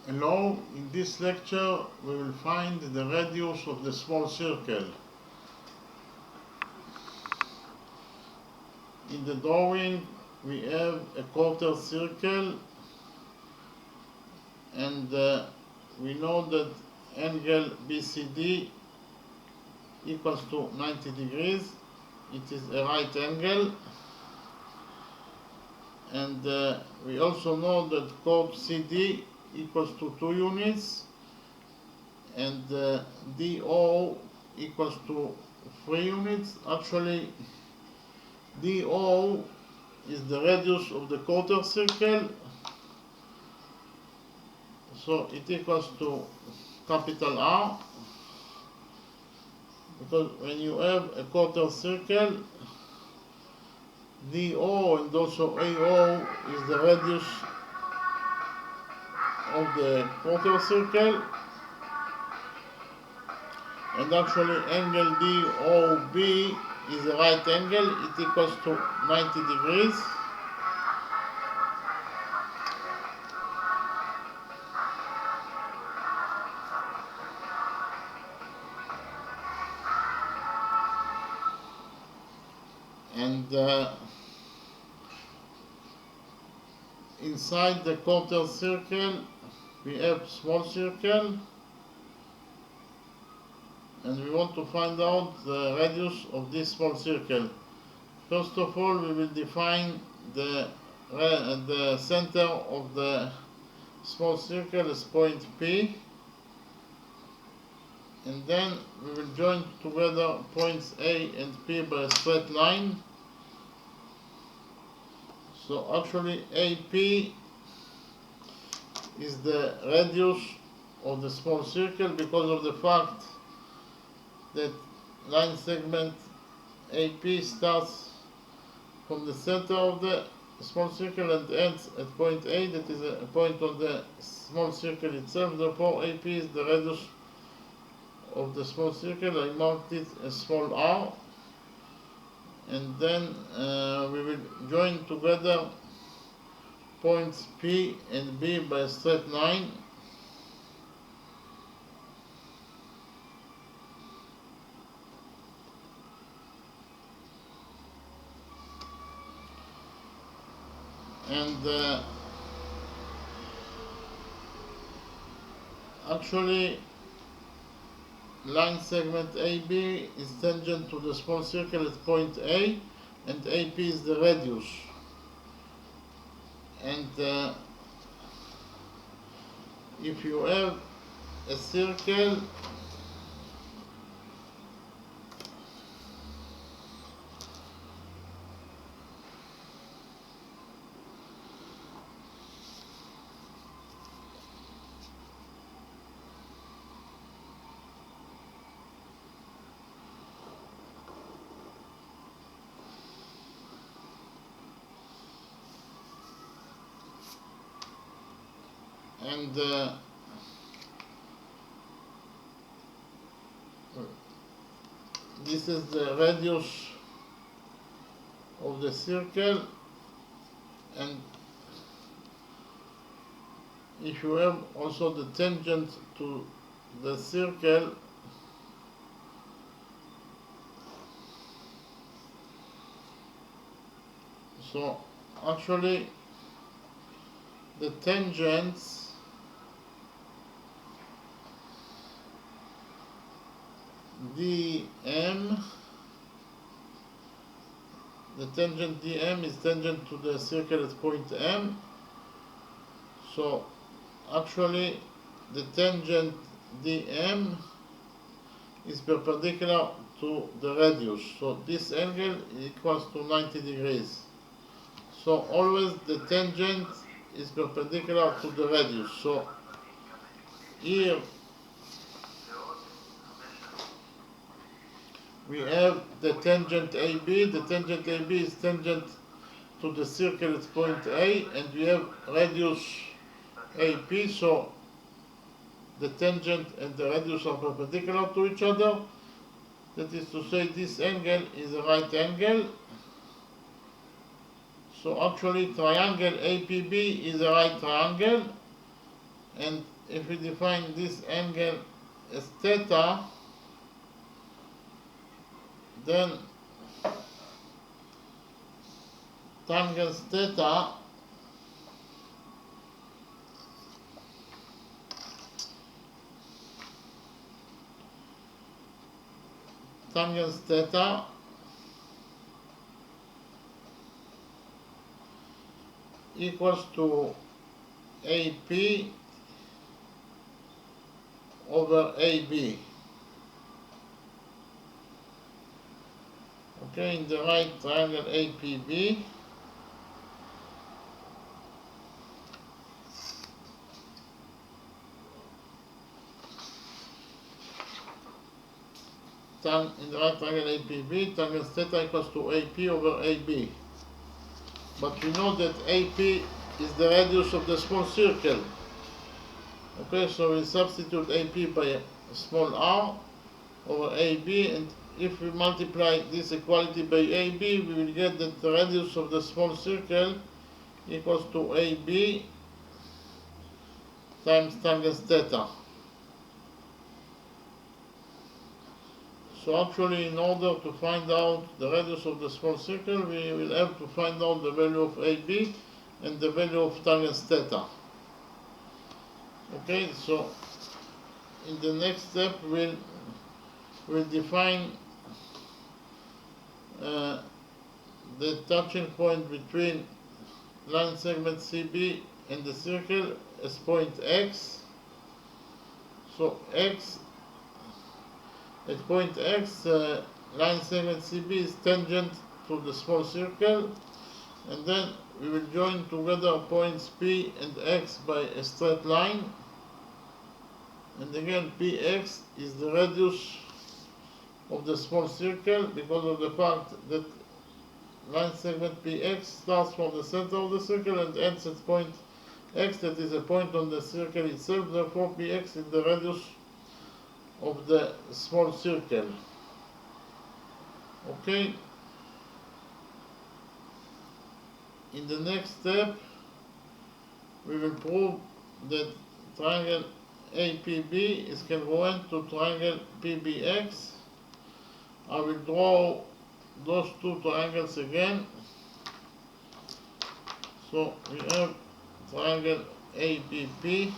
Hello, in this lecture we will find the radius of the small circle. In the drawing we have a quarter circle and we know that angle BCD equals to 90 degrees. It is a right angle, and we also know that chord CD equals to 2 units and DO equals to 3 units. Actually, DO is the radius of the quarter circle, so it equals to capital R, because when you have a quarter circle, DO and also AO is the radius of the quarter circle, and actually angle DOB is a right angle. It equals to 90 degrees. And inside the quarter circle we have small circle, and we want to find out the radius of this small circle. First of all, we will define the center of the small circle as point P, and then we will join together points A and P by a straight line. So actually AP is the radius of the small circle because of the fact that line segment AP starts from the center of the small circle and ends at point A, that is a point on the small circle itself. Therefore AP is the radius of the small circle. I marked it as small r, and then we will join together points P and B by a straight line. And actually line segment AB is tangent to the small circle at point A, and AP is the radius. And if you have a circle and this is the radius of the circle, and if you have also the tangent to the circle, so actually the tangents DM, the tangent DM is tangent to the circle at point M. So actually the tangent DM is perpendicular to the radius, so this angle equals to 90 degrees. So always the tangent is perpendicular to the radius. So here we have the tangent AB. The tangent AB is tangent to the circle at point A, and we have radius AP, so the tangent and the radius are perpendicular to each other. That is to say, this angle is a right angle. So actually triangle APB is a right triangle, And if we define this angle as theta, then tangent theta equals to AP over AB. Okay, in the right triangle APB, in the right triangle APB, tangent theta equals to AP over AB. But we know that AP is the radius of the small circle. Okay, so we substitute AP by small r over AB, and if we multiply this equality by AB, we will get that the radius of the small circle equals to AB times tangent theta. So actually, in order to find out the radius of the small circle, we will have to find out the value of AB and the value of tangent theta. Okay, so in the next step we'll define the touching point between line segment CB and the circle as point X. So X, at point X, line segment CB is tangent to the small circle, and then we will join together points P and X by a straight line. And again, Px is the radius of the small circle because of the fact that line segment Px starts from the center of the circle and ends at point X, that is a point on the circle itself. Therefore, Px is the radius of the small circle. Okay. In the next step, we will prove that triangle APB is congruent to triangle PBX. I will draw those two triangles again. So we have triangle APB.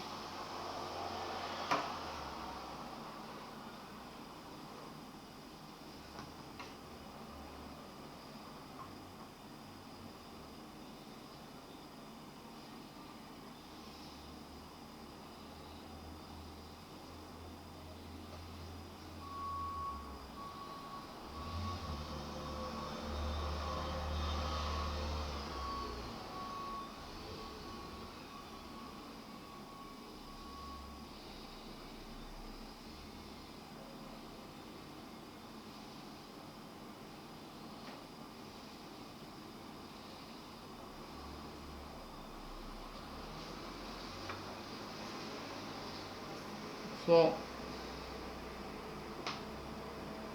So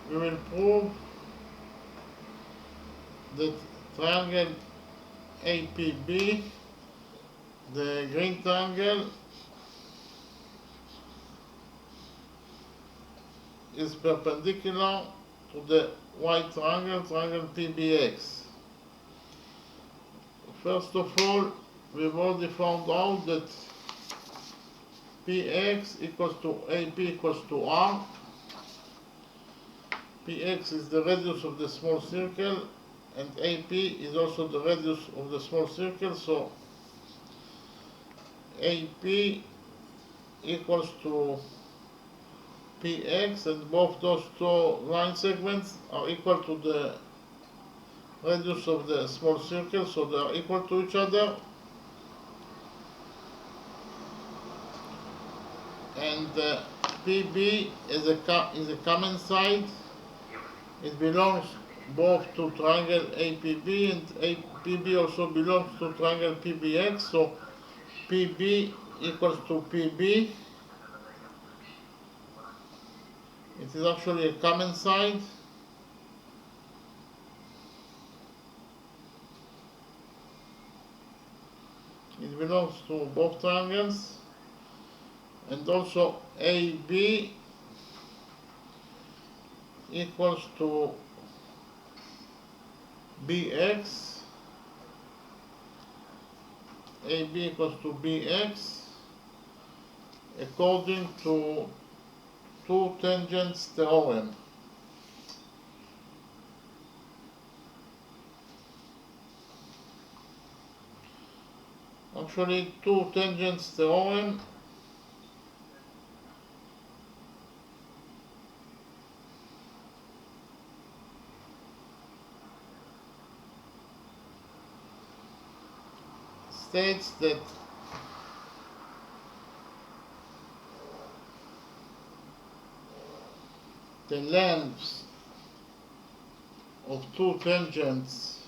we will prove that triangle APB, the green triangle, is perpendicular to the white triangle, triangle PBX. First of all, we've already found out that Px equals to AP equals to R. Px is the radius of the small circle, and AP is also the radius of the small circle, so AP equals to Px, and both those two line segments are equal to the radius of the small circle, so they are equal to each other. And PB is a common side. It belongs both to triangle APB, and PB also belongs to triangle PBX, so PB equals to PB. It is actually a common side. It belongs to both triangles. and also AB equals to BX, AB equals to BX according to two tangents theorem. Actually, two tangents theorem states that the lengths of two tangents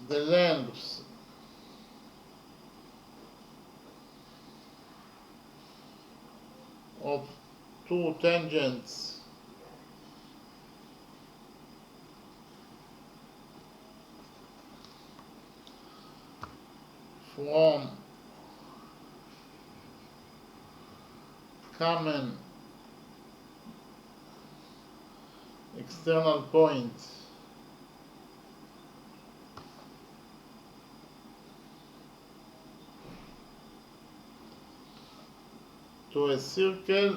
the lengths of two tangents from common external point to a circle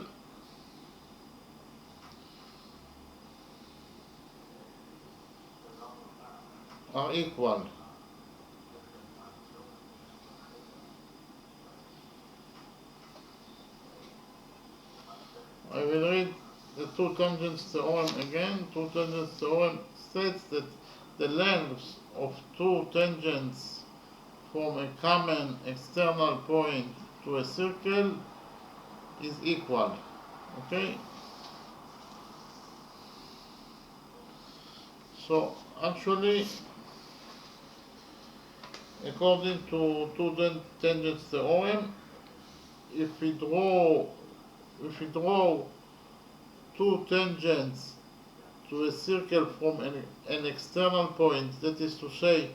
are equal. I will read the two tangents theorem again. Two tangents theorem states that the lengths of two tangents from a common external point to a circle is equal. Okay? So actually, according to two tangents theorem, if we draw two tangents to a circle from an external point, that is to say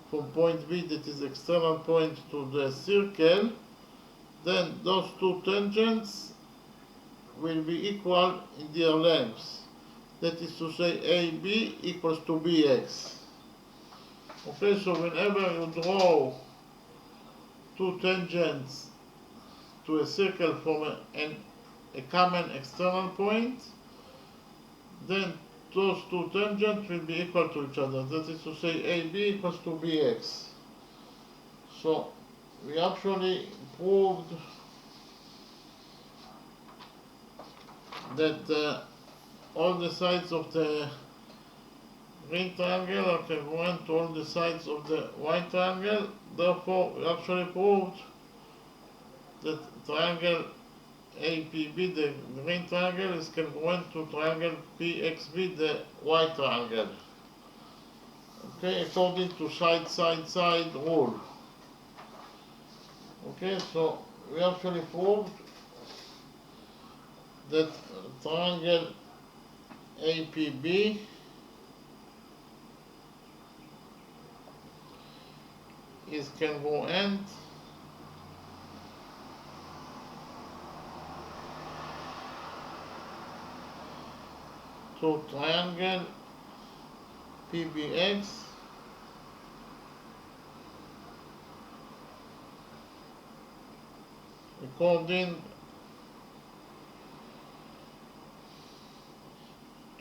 from point B that is external point to the circle, then those two tangents will be equal in their lengths. That is to say AB equals to BX. Okay, so whenever you draw two tangents to a circle from a common external point, then those two tangents will be equal to each other. That is to say AB equals to BX. So we actually proved that all the sides of the green triangle are congruent to all the sides of the white triangle. Therefore, we actually proved that triangle APB, the green triangle, is congruent to triangle PXB, the white triangle. Okay, according to side rule. Okay, so we actually proved that triangle APB is congruent to triangle PBX according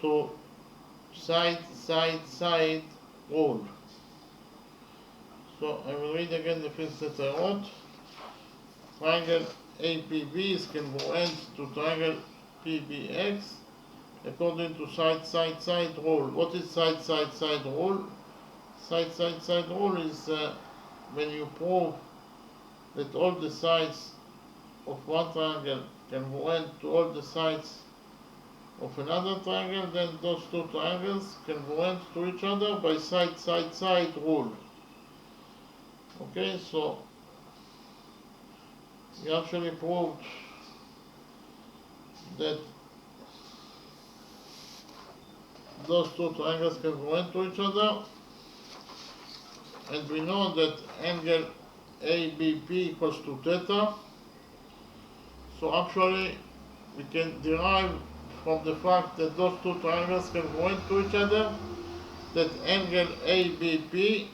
to side rule. So I will read again the things that I wrote. Triangle APB is congruent to triangle PBX according to side rule. What is side rule? Side rule is when you prove that all the sides of one triangle congruent to all the sides of another triangle, then those two triangles congruent to each other by side rule. Okay, so we actually proved that those two triangles congruent to each other. and we know that angle ABP equals to theta. So actually we can derive from the fact that those two triangles can go into each other that angle ABP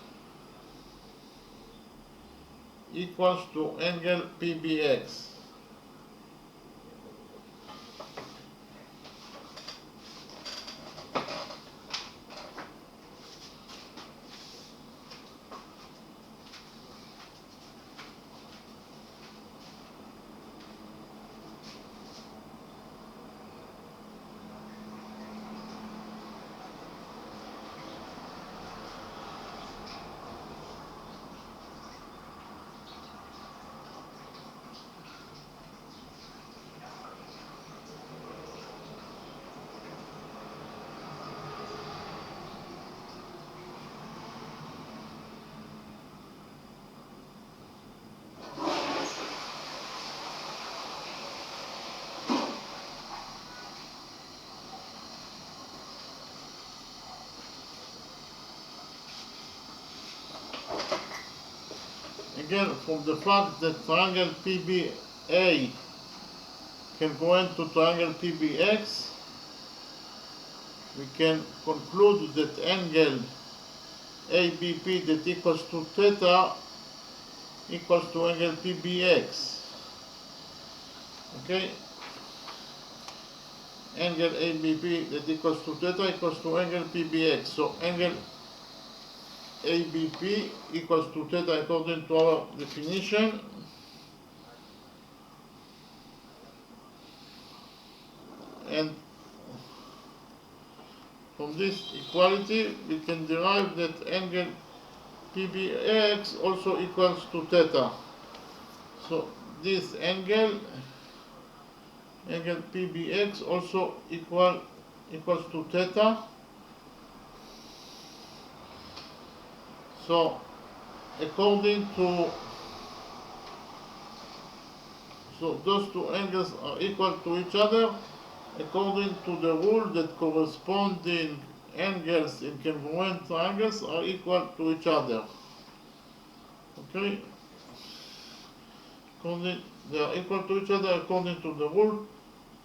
equals to angle PBX. Again, from the fact that triangle PBA can go into triangle PBX, we can conclude that angle ABP that equals to theta equals to angle PBX. Okay? Angle ABP that equals to theta equals to angle PBX. So angle ABP equals to theta according to our definition. And from this equality we can derive that angle PBX also equals to theta. So this angle PBX also equals to theta. So according to, so those two angles are equal to each other according to the rule that corresponding angles in congruent triangles are equal to each other. Okay? They are equal to each other according to the rule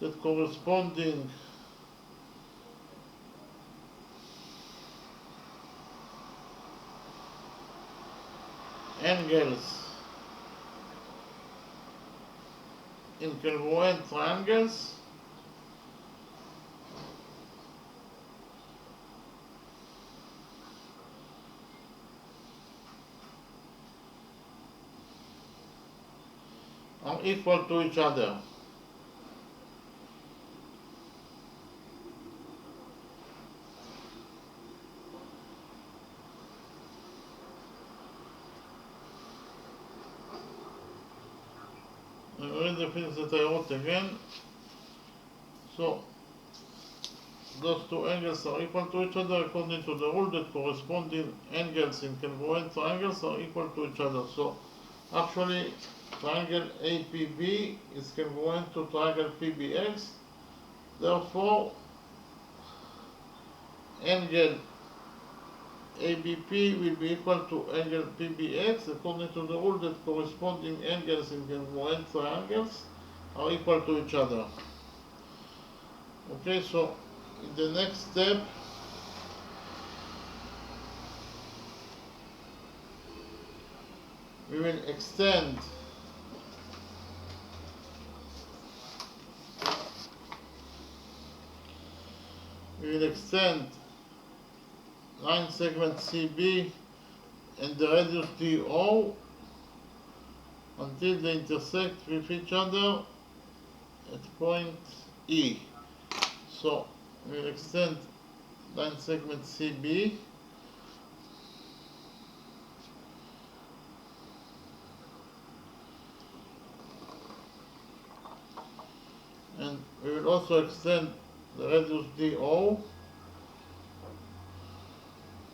that corresponding angles in congruent triangles are equal to each other. I read the things that I wrote again. So those two angles are equal to each other according to the rule that corresponding angles in congruent triangles are equal to each other. So actually triangle APB is congruent to triangle PBX. Therefore angle ABP will be equal to angle PBX according to the rule that corresponding angles in congruent triangles are equal to each other. Okay, so in the next step we will extend line segment CB and the radius DO until they intersect with each other at point E. So we will extend line segment CB and we will also extend the radius DO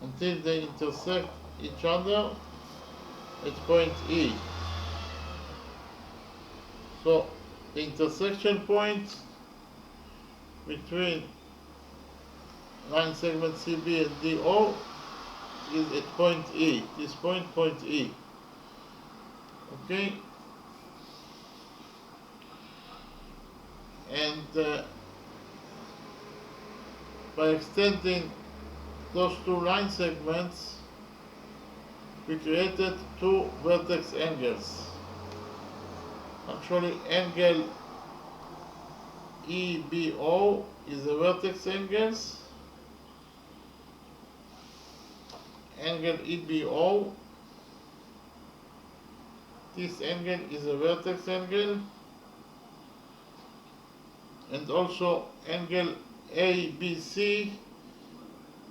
until they intersect each other at point E. So the intersection point between line segment CB and DO is at point E. This point E. Okay? And by extending those two line segments, we created two vertex angles. Actually, angle EBO is a vertex angle. Angle EBO, this angle is a vertex angle, and also angle ABC,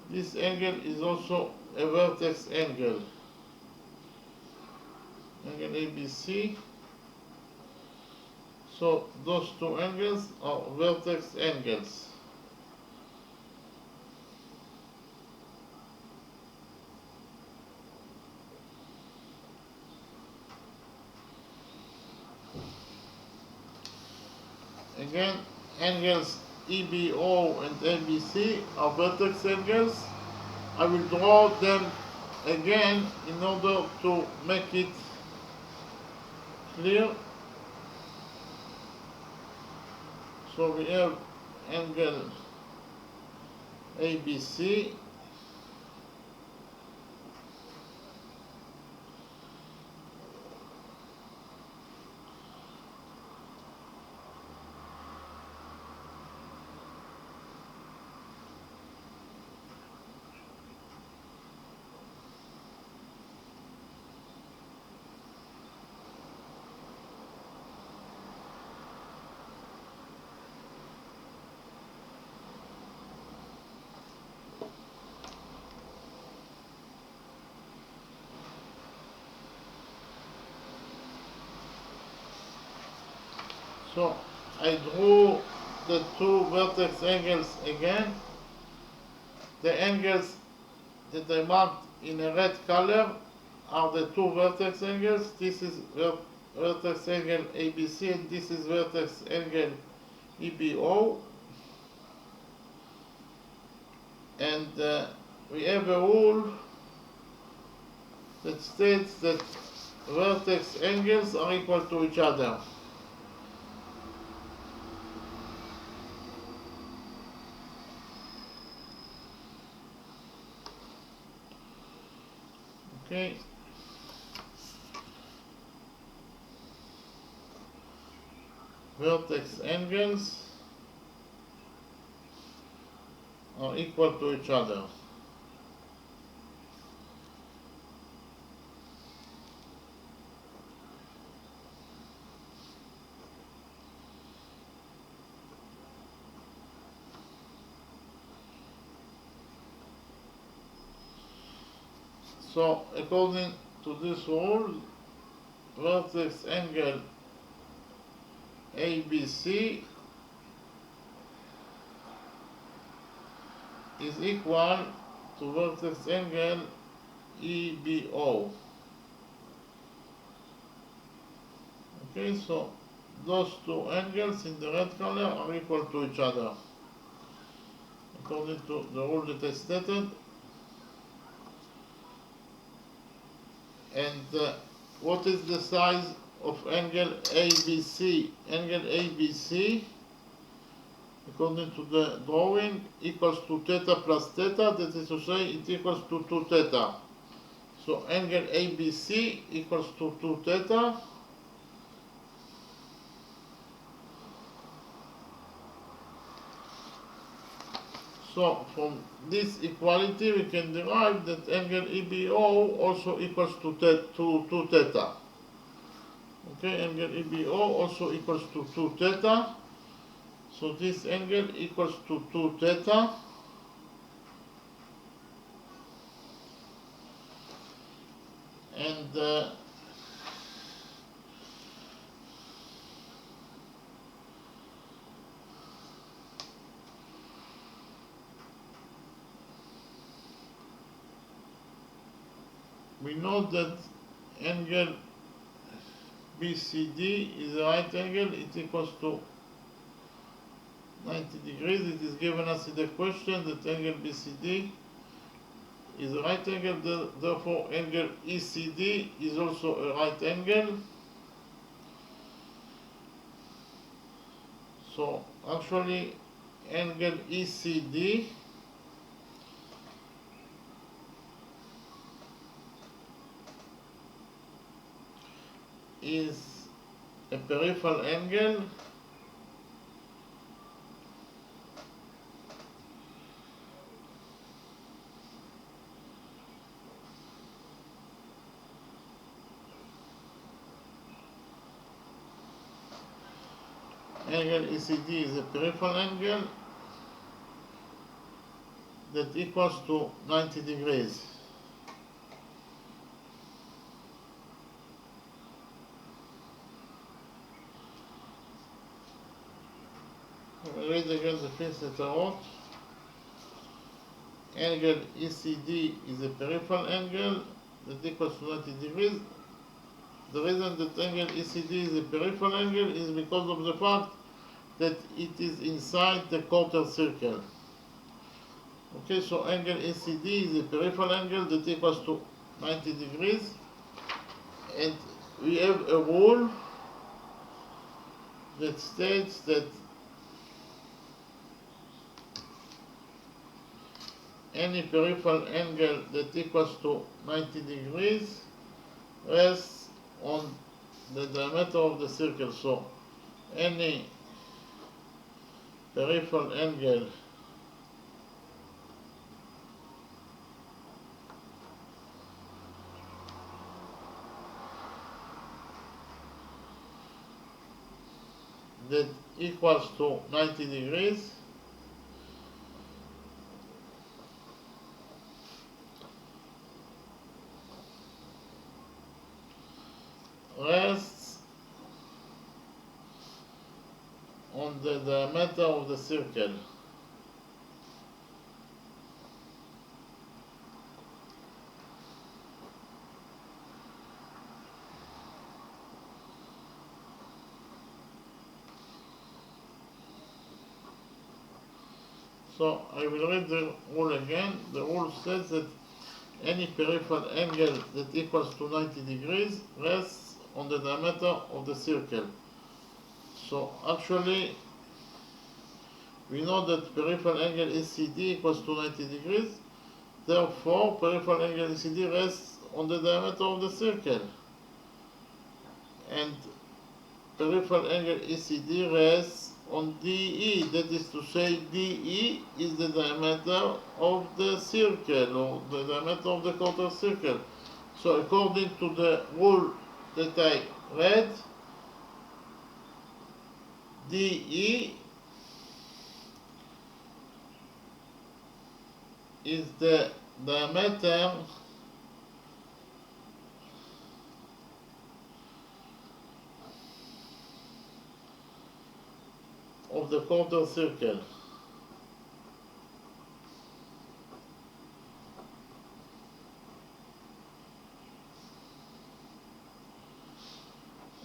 this angle is also a vertex angle. Angle ABC. So those two angles are vertex angles. Again, angles EBO and ABC are vertex angles. I will draw them again in order to make it clear. So we have angle ABC, so I drew the two vertex angles again. The angles that I marked in a red color are the two vertex angles. This is vertex angle ABC and this is vertex angle EBO. And we have a rule that states that vertex angles are equal to each other. Okay. Vertex angles are equal to each other. So according to this rule, vertex angle ABC is equal to vertex angle EBO. Okay, so those two angles in the red color are equal to each other, according to the rule that I stated. And what is the size of angle ABC? Angle ABC, according to the drawing, equals to theta plus theta, that is to say it equals to 2 theta. So angle ABC equals to 2 theta. So from this equality we can derive that angle EBO also equals to 2 theta. Okay, angle EBO also equals to 2 theta. So this angle equals to 2 theta. And we know that angle BCD is a right angle, it equals to 90 degrees. It is given us in the question that angle BCD is a right angle, therefore angle ECD is also a right angle. So actually angle ECD is a peripheral angle ECD is a peripheral angle that equals to 90 degrees. Read again the things that I wrote. Angle ECD is a peripheral angle that equals to 90 degrees. The reason that angle ECD is a peripheral angle is because of the fact that it is inside the quarter circle. Okay, so angle ECD is a peripheral angle that equals to 90 degrees, and we have a rule that states that any peripheral angle that equals to 90 degrees rests on the diameter of the circle. So any peripheral angle that equals to 90 degrees rests on the diameter of the circle. So I will read the rule again. The rule says that any peripheral angle that equals to 90 degrees rests on the diameter of the circle. So actually we know that peripheral angle ECD equals to 90 degrees. Therefore peripheral angle ECD rests on the diameter of the circle. And peripheral angle ECD rests on DE, that is to say DE is the diameter of the circle, or the diameter of the quarter circle. So according to the rule that I read, DE is the diameter of the quarter circle.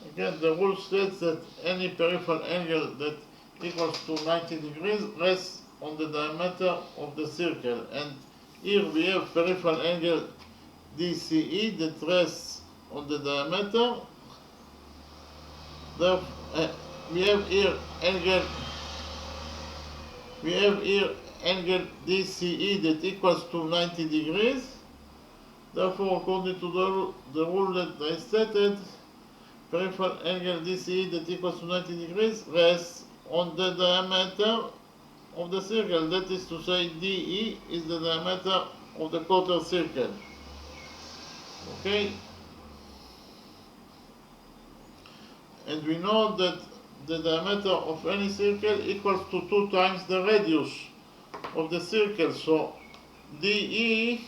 Again, the rule states that any peripheral angle that equals to 90 degrees rests on the diameter of the circle. And here we have peripheral angle DCE that rests on the diameter. We have here angle DCE that equals to 90 degrees. Therefore, according to the rule that I stated, peripheral angle DCE that equals to 90 degrees rests on the diameter of the circle. That is to say, DE is the diameter of the quarter circle. Okay? And we know that the diameter of any circle equals to 2 times the radius of the circle. So DE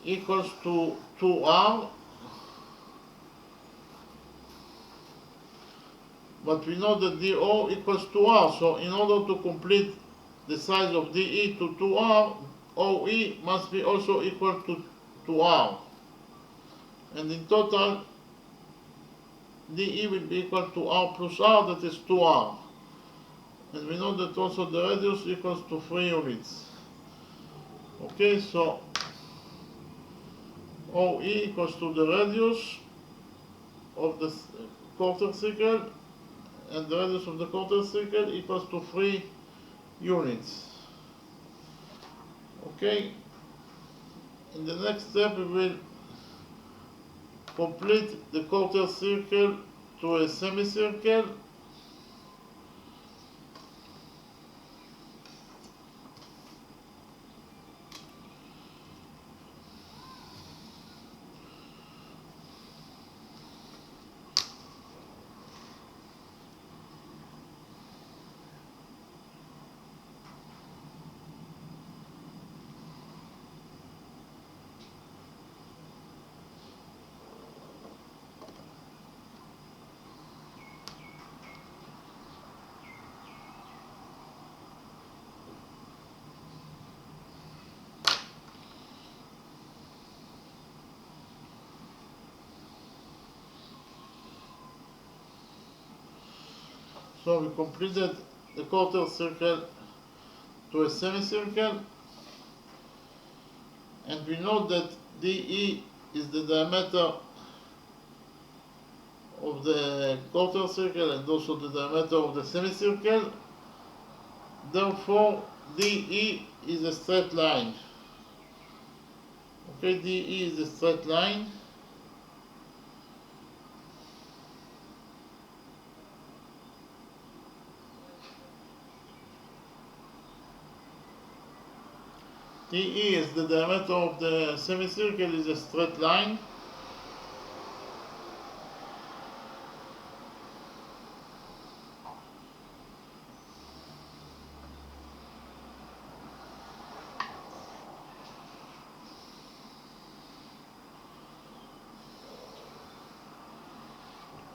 equals to 2R, but we know that DO equals to R. So in order to complete the size of DE to 2R, OE must be also equal to R. And in total, DE will be equal to R plus R, that is 2R. And we know that also the radius equals to 3 units. Okay, so OE equals to the radius of the quarter circle, and the radius of the quarter circle equals to 3 units. Okay, in the next step we will complete the quarter circle to a semicircle. So we completed the quarter circle to a semicircle, and we know that DE is the diameter of the quarter circle and also the diameter of the semicircle. Therefore, DE is a straight line. Okay, DE is a straight line. DE is the diameter of the semicircle, is a straight line.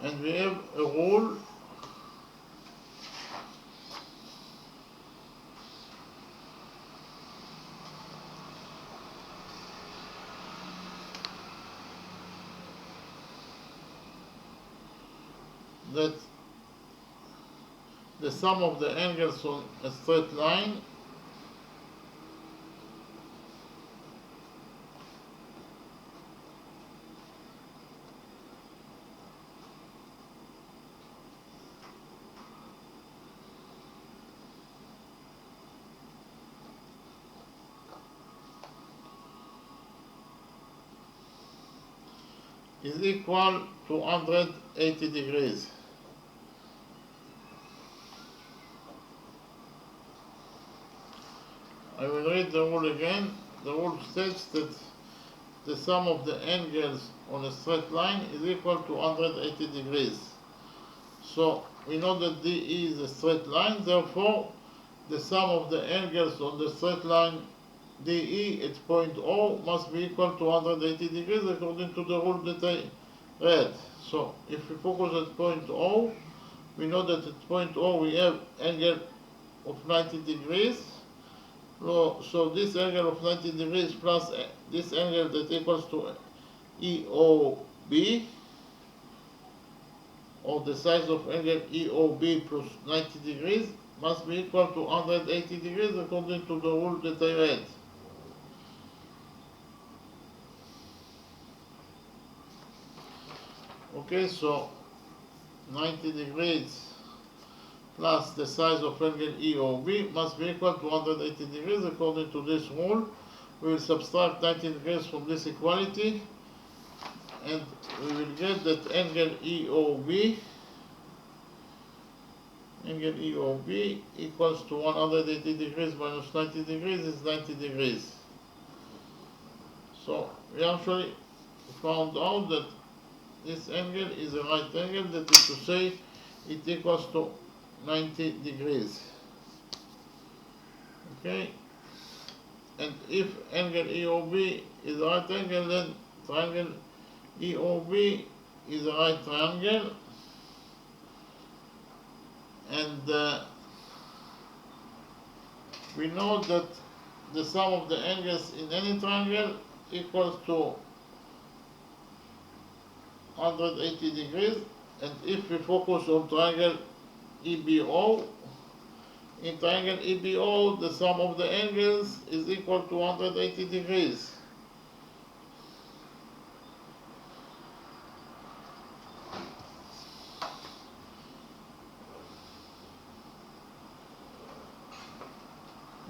And we have a rule that the sum of the angles on a straight line is equal to 180 degrees. I will read the rule again. The rule states that the sum of the angles on a straight line is equal to 180 degrees. So we know that DE is a straight line, therefore the sum of the angles on the straight line DE at point O must be equal to 180 degrees according to the rule that I read. So if we focus at point O, we know that at point O we have angle of 90 degrees. So this angle of 90 degrees plus this angle that equals to EOB, or the size of angle EOB plus 90 degrees, must be equal to 180 degrees according to the rule that I read. Okay, so 90 degrees plus the size of angle EOB must be equal to 180 degrees according to this rule. We will subtract 90 degrees from this equality, and we will get that angle EOB equals to 180 degrees minus 90 degrees is 90 degrees. So we actually found out that this angle is a right angle, that is to say it equals to 90 degrees. Okay, and if angle EOB is a right angle, then triangle EOB is a right triangle, and we know that the sum of the angles in any triangle equals to 180 degrees, and if we focus on triangle EBO, in triangle EBO, the sum of the angles is equal to 180 degrees.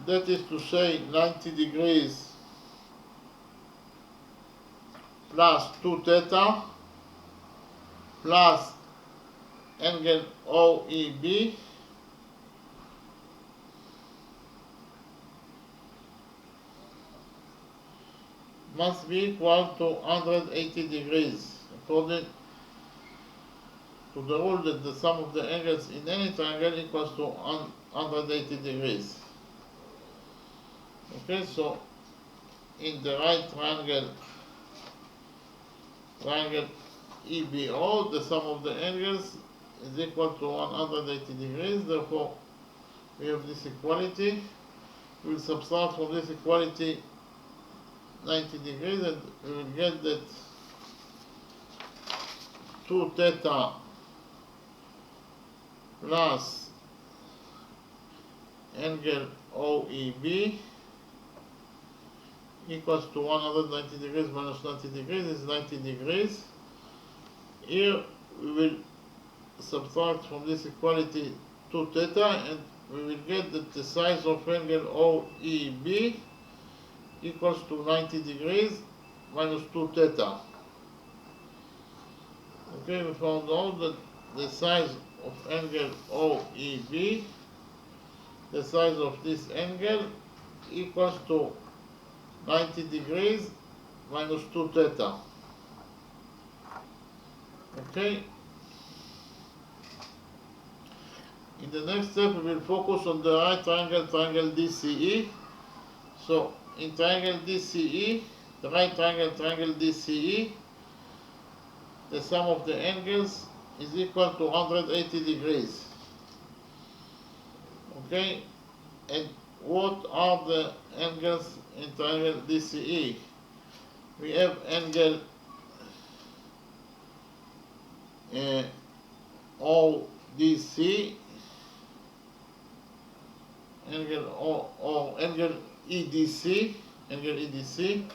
That is to say 90 degrees plus 2 theta plus angle OEB must be equal to 180 degrees, according to the rule that the sum of the angles in any triangle equals to 180 degrees. Okay, so in the right triangle EBO, the sum of the angles is equal to 180 degrees. Therefore, we have this equality. We will subtract from this equality 90 degrees, and we will get that 2 theta plus angle OEB equals to 190 degrees minus 90 degrees is 90 degrees. Here we will subtract from this equality 2 theta, and we will get that the size of angle OEB equals to 90 degrees minus 2 theta. Okay, we found out that the size of angle OEB, the size of this angle, equals to 90 degrees minus 2 theta. Okay. In the next step, we will focus on the right triangle, triangle DCE. So, in triangle DCE, the right triangle, triangle DCE, the sum of the angles is equal to 180 degrees. Okay, and what are the angles in triangle DCE? We have angle ODC, angle EDC, angle EDC.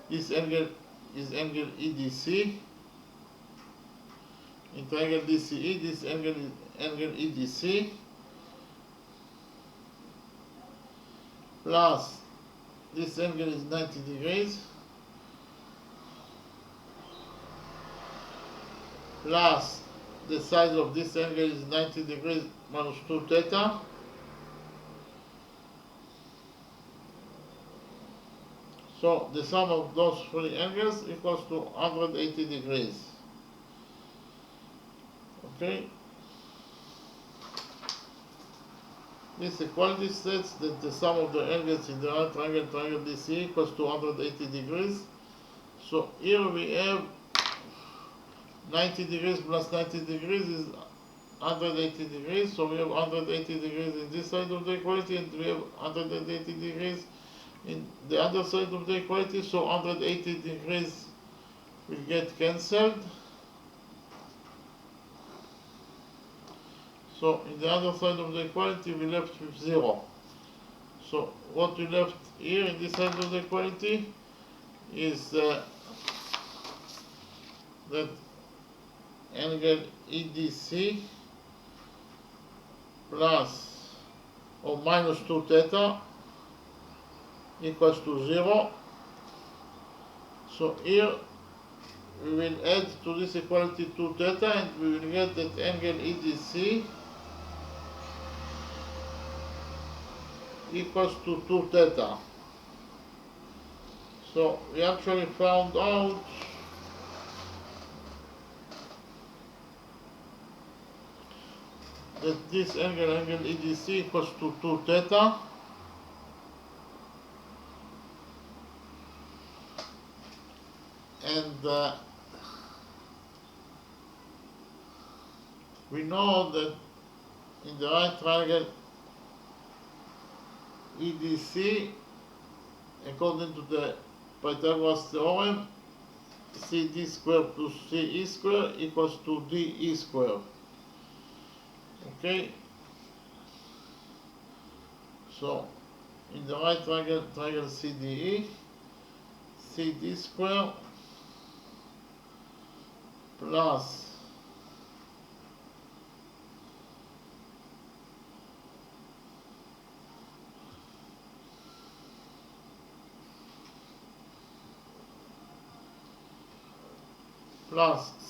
This angle is angle EDC. In triangle DCE, this angle is angle EDC plus this angle is 90 degrees plus the size of this angle is 90 degrees minus 2 theta. So the sum of those three angles equals to 180 degrees. Okay. This equality states that the sum of the angles in the right triangle, triangle DC equals to 180 degrees. So here we have 90 degrees plus 90 degrees is 180 degrees. So we have 180 degrees in this side of the equality, and we have 180 degrees in the other side of the equality. So 180 degrees will get cancelled. So in the other side of the equality we left with 0. So what we left here in this side of the equality is that angle EDC plus or minus 2 theta equals to 0. So here we will add to this equality 2 theta, and we will get that angle EDC equals to 2 theta. So we actually found out that this angle EDC equals to 2 theta. And we know that in the right triangle EDC, according to the Pythagoras theorem, CD squared plus CE squared equals to DE squared. Okay? So in the right triangle, triangle CDE, CD square plus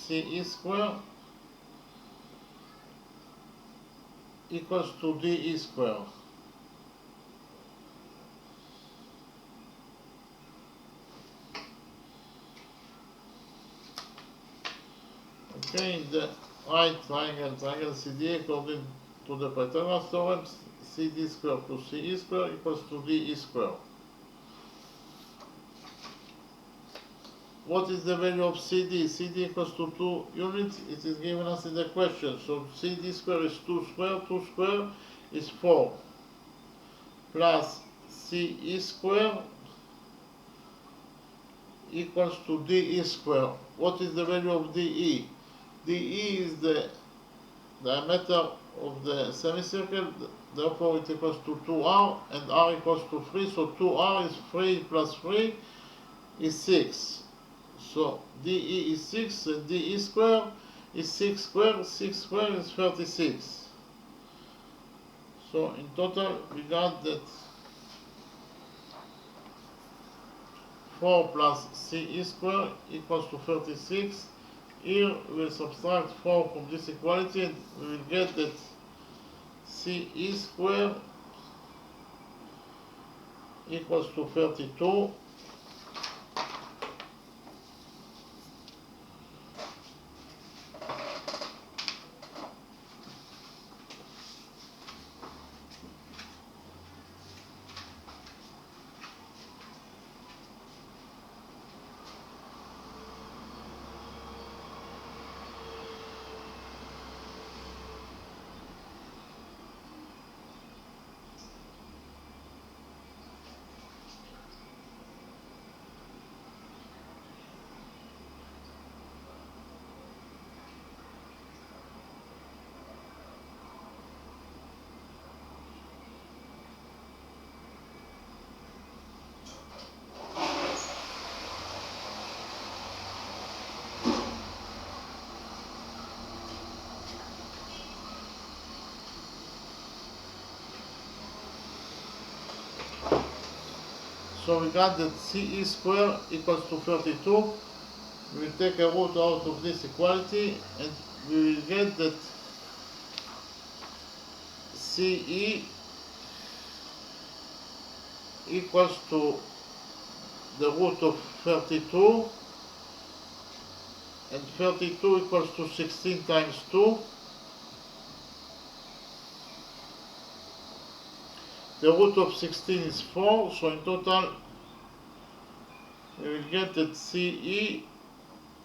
CE square equals to DE square. Okay, in the right triangle, triangle CD, according to the Pythagoras theorem, CD square plus CE square equals to DE square. What is the value of CD? CD equals to 2 units. It is given us in the question. So CD square is 2 square. 2 square is 4. Plus CE square equals to DE square. What is the value of DE? DE is the diameter of the semicircle. Therefore it equals to 2r and r equals to 3. So 2r is 3 plus 3 is 6. So DE is 6 and DE square is 6 square. 6 square is 36. So in total we got that 4 plus CE square equals to 36. Here we will subtract 4 from this equality and we will get that CE square equals to 32. So we got that CE square equals to 32. We will take a root out of this equality and we will get that CE equals to the root of 32 and 32 equals to 16 times 2. The root of 16 is 4, so in total we will get that CE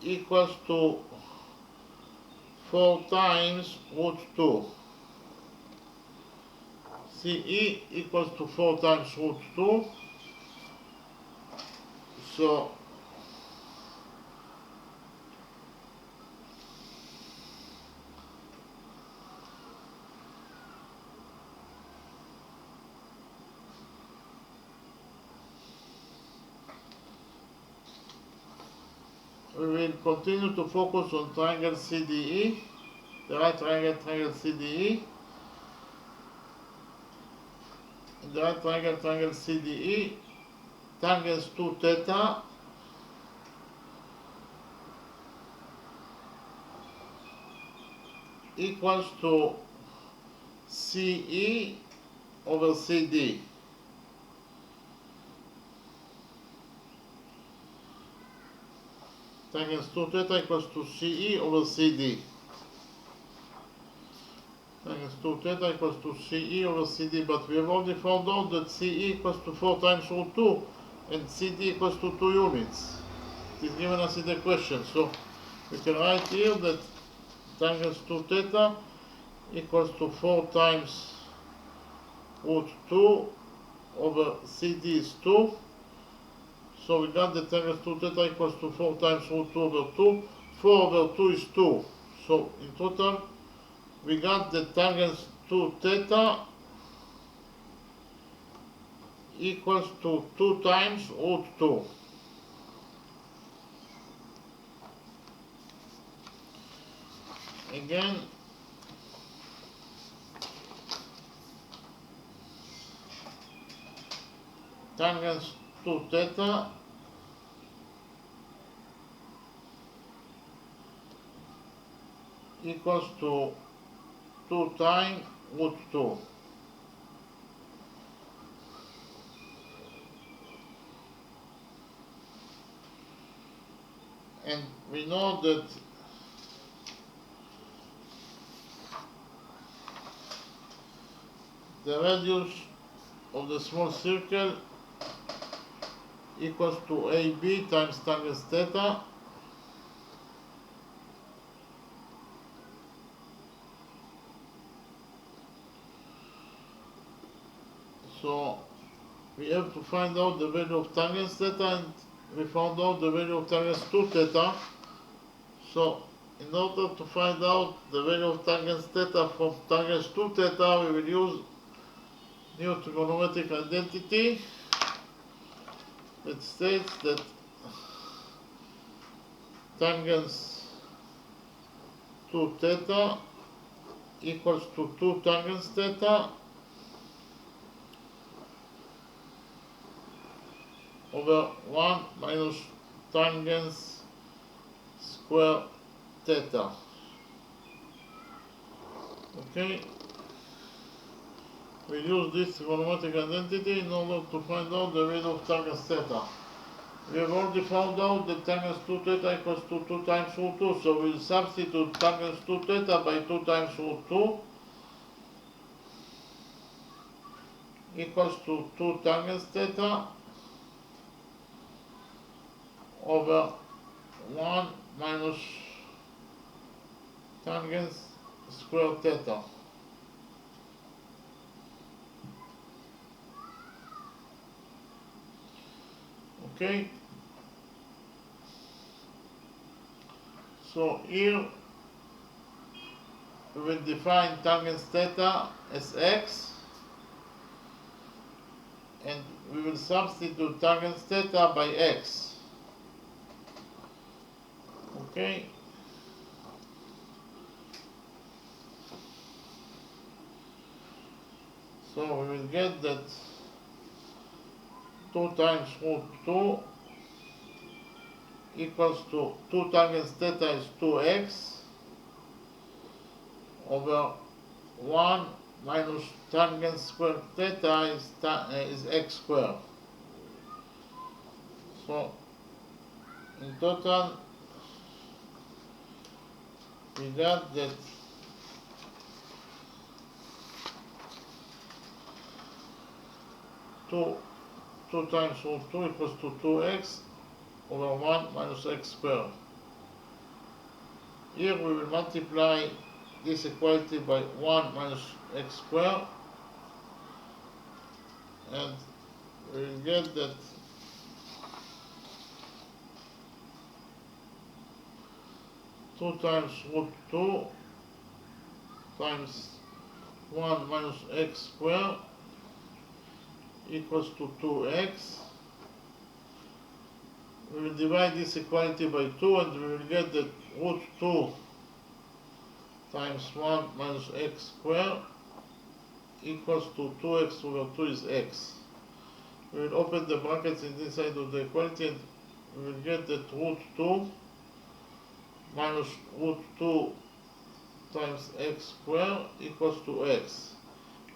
equals to 4 times root 2. CE equals to 4 times root 2. So we will continue to focus on triangle CDE, the right triangle, triangle CDE. In the right triangle, triangle CDE, tangents 2 theta equals to CE over CD. Tangents 2 theta equals to CE over CD. Tangents 2 theta equals to CE over CD, but we have already found out that CE equals to 4 times root 2 and CD equals to 2 units. It is given us in the question. So we can write here that tangents 2 theta equals to 4 times root 2 over CD is 2. So we got the tangents 2 theta equals to 4 times root 2 over 2. 4 over 2 is 2. So in total we got the tangents 2 theta equals to 2 times root 2. Again, tangent 2 theta equals to 2 times root 2. And we know that the radius of the small circle equals to AB times tangent theta. So we have to find out the value of tangent theta, and we found out the value of tangent 2 theta. So in order to find out the value of tangent theta from tangent 2 theta, we will use new trigonometric identity that states that tangents 2 theta equals to 2 tangents theta over 1 minus tangents square theta. Okay, we use this trigonometric identity in order to find out the value of tangent theta. We have already found out that tangent 2 theta equals to 2 times root 2, so we'll substitute tangent 2 theta by 2 times root 2 equals to 2 tangent theta over 1 minus tangent square theta. Okay, so here we will define tangent theta as x, and we will substitute tangent theta by x. Okay, so we will get that 2 times root 2 equals to 2 tangent theta is 2x over 1 minus tangent square theta is x squared. So in total we got that 2 times root 2 equals to 2x over 1 minus x squared. Here we will multiply this equality by 1 minus x squared, and we will get that 2 times root 2 times 1 minus x squared equals to 2x. We will divide this equality by 2, and we will get that root 2 times 1 minus x squared equals to 2x over 2 is x. We will open the brackets in this side of the equality, and we will get that root 2 minus root 2 times x squared equals to x.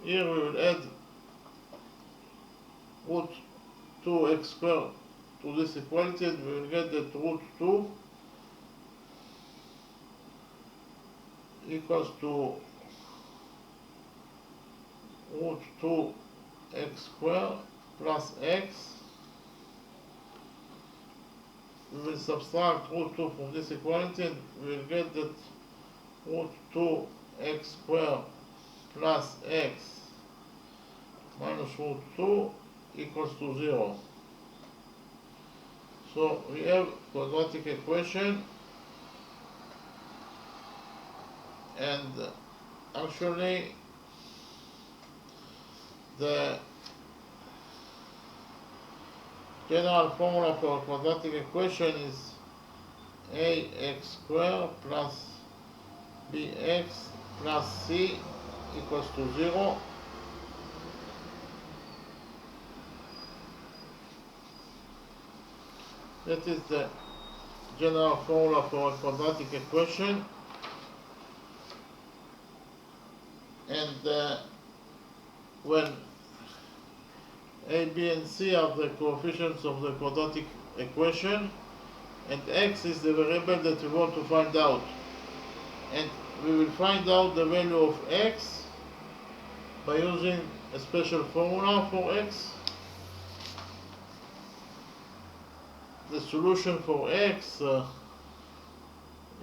Here we will add root 2x squared to this equality, and we will get that root 2 equals to root 2x squared plus x. We will subtract root 2 from this equality, and we will get that root 2x squared plus x minus root 2 equals to 0. So we have quadratic equation, and actually the General formula for a quadratic equation is ax squared plus bx plus c equals to 0. That is the general formula for a quadratic equation. And when a, b, and c are the coefficients of the quadratic equation, and x is the variable that we want to find out, and we will find out the value of x by using a special formula for x. The solution for x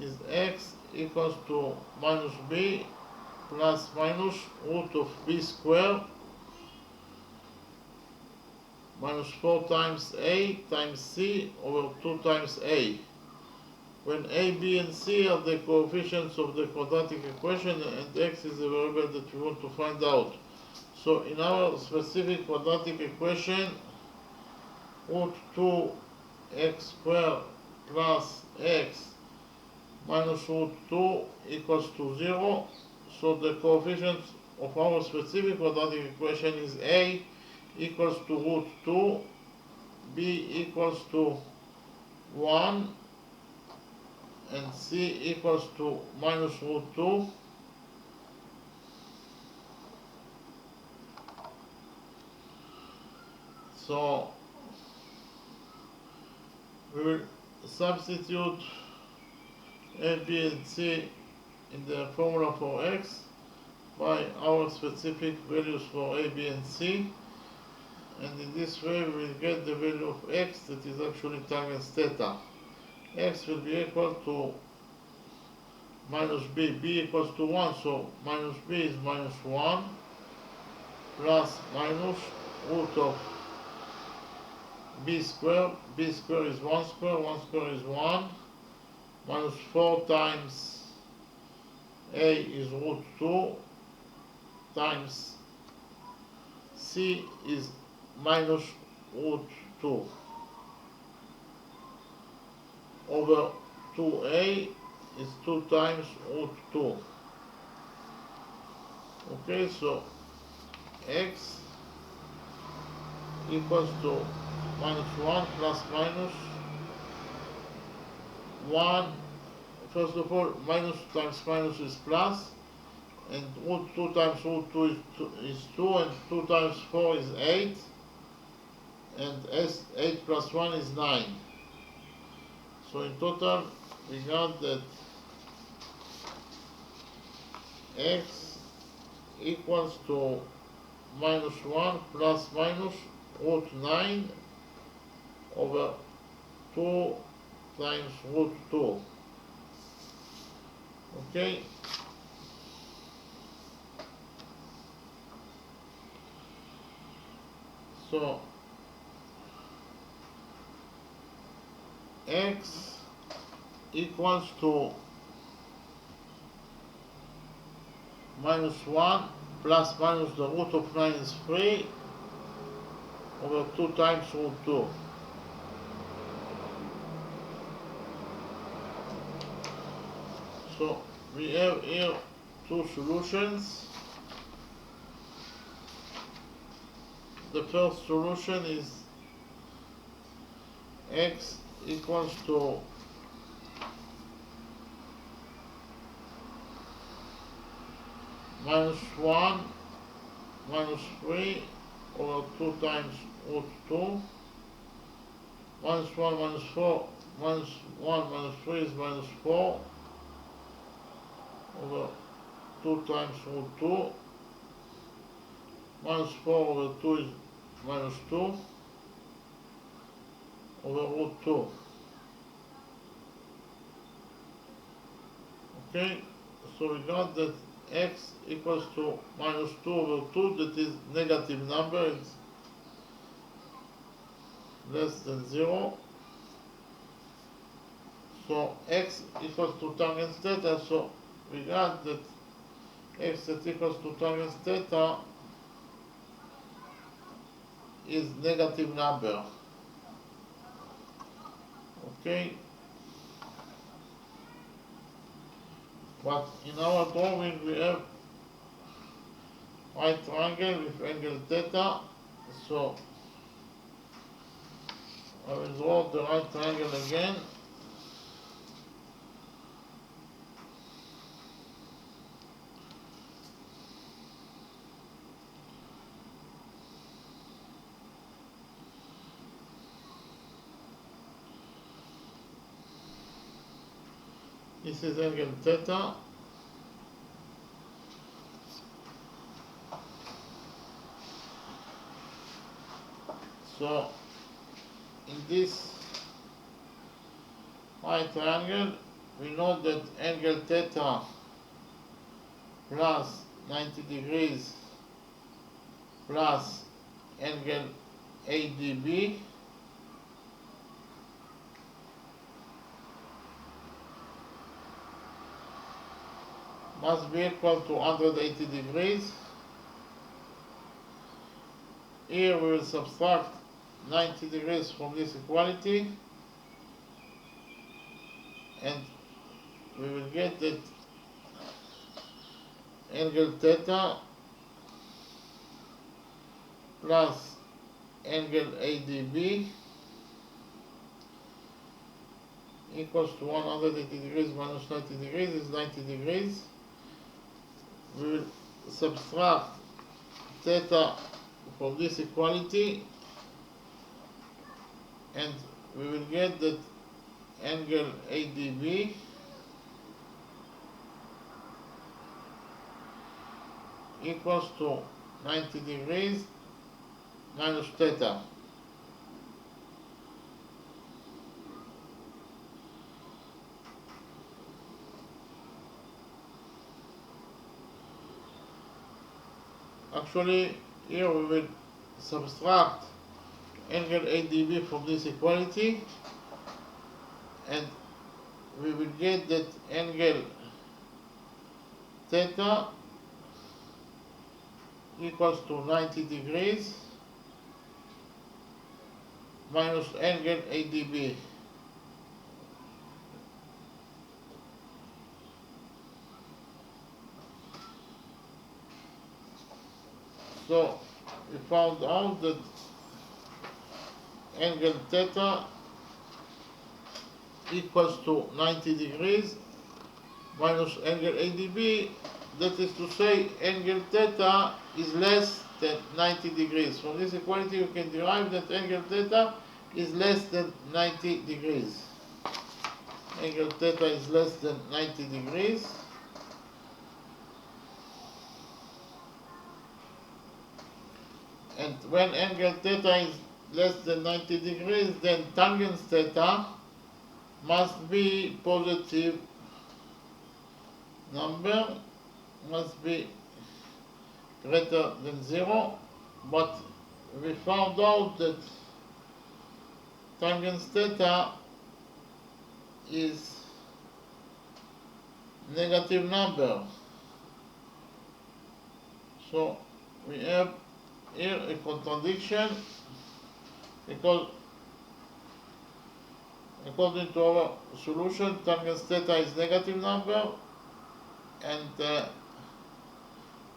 is x equals to minus b plus minus root of b squared minus 4 times a times c over 2 times a. When a, b, and c are the coefficients of the quadratic equation, and x is the variable that we want to find out. So in our specific quadratic equation, root 2x squared plus x minus root 2 equals to 0. So the coefficients of our specific quadratic equation is a equals to root 2, b equals to 1, and c equals to minus root 2. So we will substitute a, b, and c in the formula for x by our specific values for a, b, and c, and in this way we will get the value of x that is actually tangent theta. X will be equal to minus b, b equals to 1, so minus b is minus 1, plus minus root of b squared is 1 square, 1 square is 1, minus 4 times a is root 2, times c is minus root 2, over 2a is 2 times root 2. Okay, so x equals to minus 1 plus minus 1. First of all, minus times minus is plus, and root 2 times root 2 is 2, and 2 times 4 is 8, and 8 plus 1 is 9. So in total, we got that x equals to minus 1 plus minus root 9 over 2 times root 2. Okay? So x equals to minus 1 plus minus the root of 9 is 3 over 2 times root 2. So we have here two solutions. The first solution is x equals to minus 1 minus 3 over 2 times root 2, minus 1 minus 4, minus 1 minus 3 is minus 4 over 2 times root 2, minus 4 over 2 is minus 2 over root 2. Okay, so we got that x equals to minus 2 over 2, that is negative number, it's less than 0. So x equals to tangent theta, so we got that x that equals to tangent theta is negative number. Okay, but in our drawing we have right triangle with angle theta, so I will draw the right triangle again. This is angle theta. So in this right triangle, we know that angle theta plus 90 degrees plus angle ADB must be equal to 180 degrees. Here we will subtract 90 degrees from this equality, and we will get that angle theta plus angle ADB equals to 180 degrees minus 90 degrees is 90 degrees. We will subtract theta from this equality, and we will get that angle ADB equals to 90 degrees minus theta. Actually, here we will subtract angle ADB from this equality, and we will get that angle theta equals to 90 degrees minus angle ADB. So we found out that angle theta equals to 90 degrees minus angle ADB. That is to say, angle theta is less than 90 degrees. From this equality you can derive that angle theta is less than 90 degrees. Angle theta is less than 90 degrees. And when angle theta is less than 90 degrees, then tangent theta must be positive number, must be greater than 0, but we found out that tangent theta is negative number. So we have here a contradiction, because according to our solution, tangent theta is negative number, and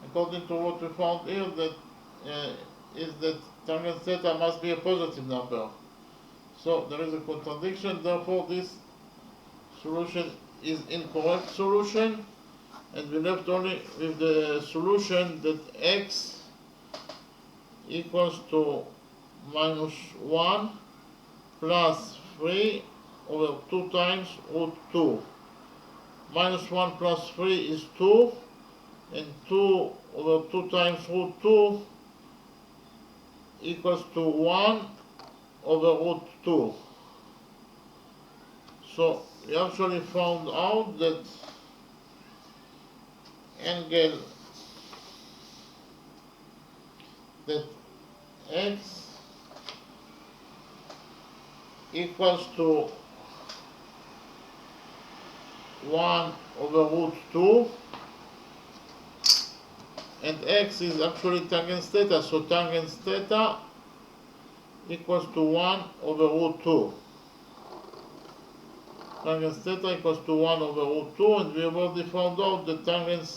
according to what we found here, that is that tangent theta must be a positive number. So there is a contradiction, therefore this solution is incorrect solution, and we left only with the solution that x equals to minus 1 plus 3 over 2 times root 2. Minus 1 plus 3 is 2, and 2 over 2 times root 2 equals to 1 over root 2. So we actually found out that angle that x equals to 1 over root 2, and x is actually tangent theta, so tangent theta equals to 1 over root 2. tangent theta equals to 1 over root 2, and we have already found out that tangent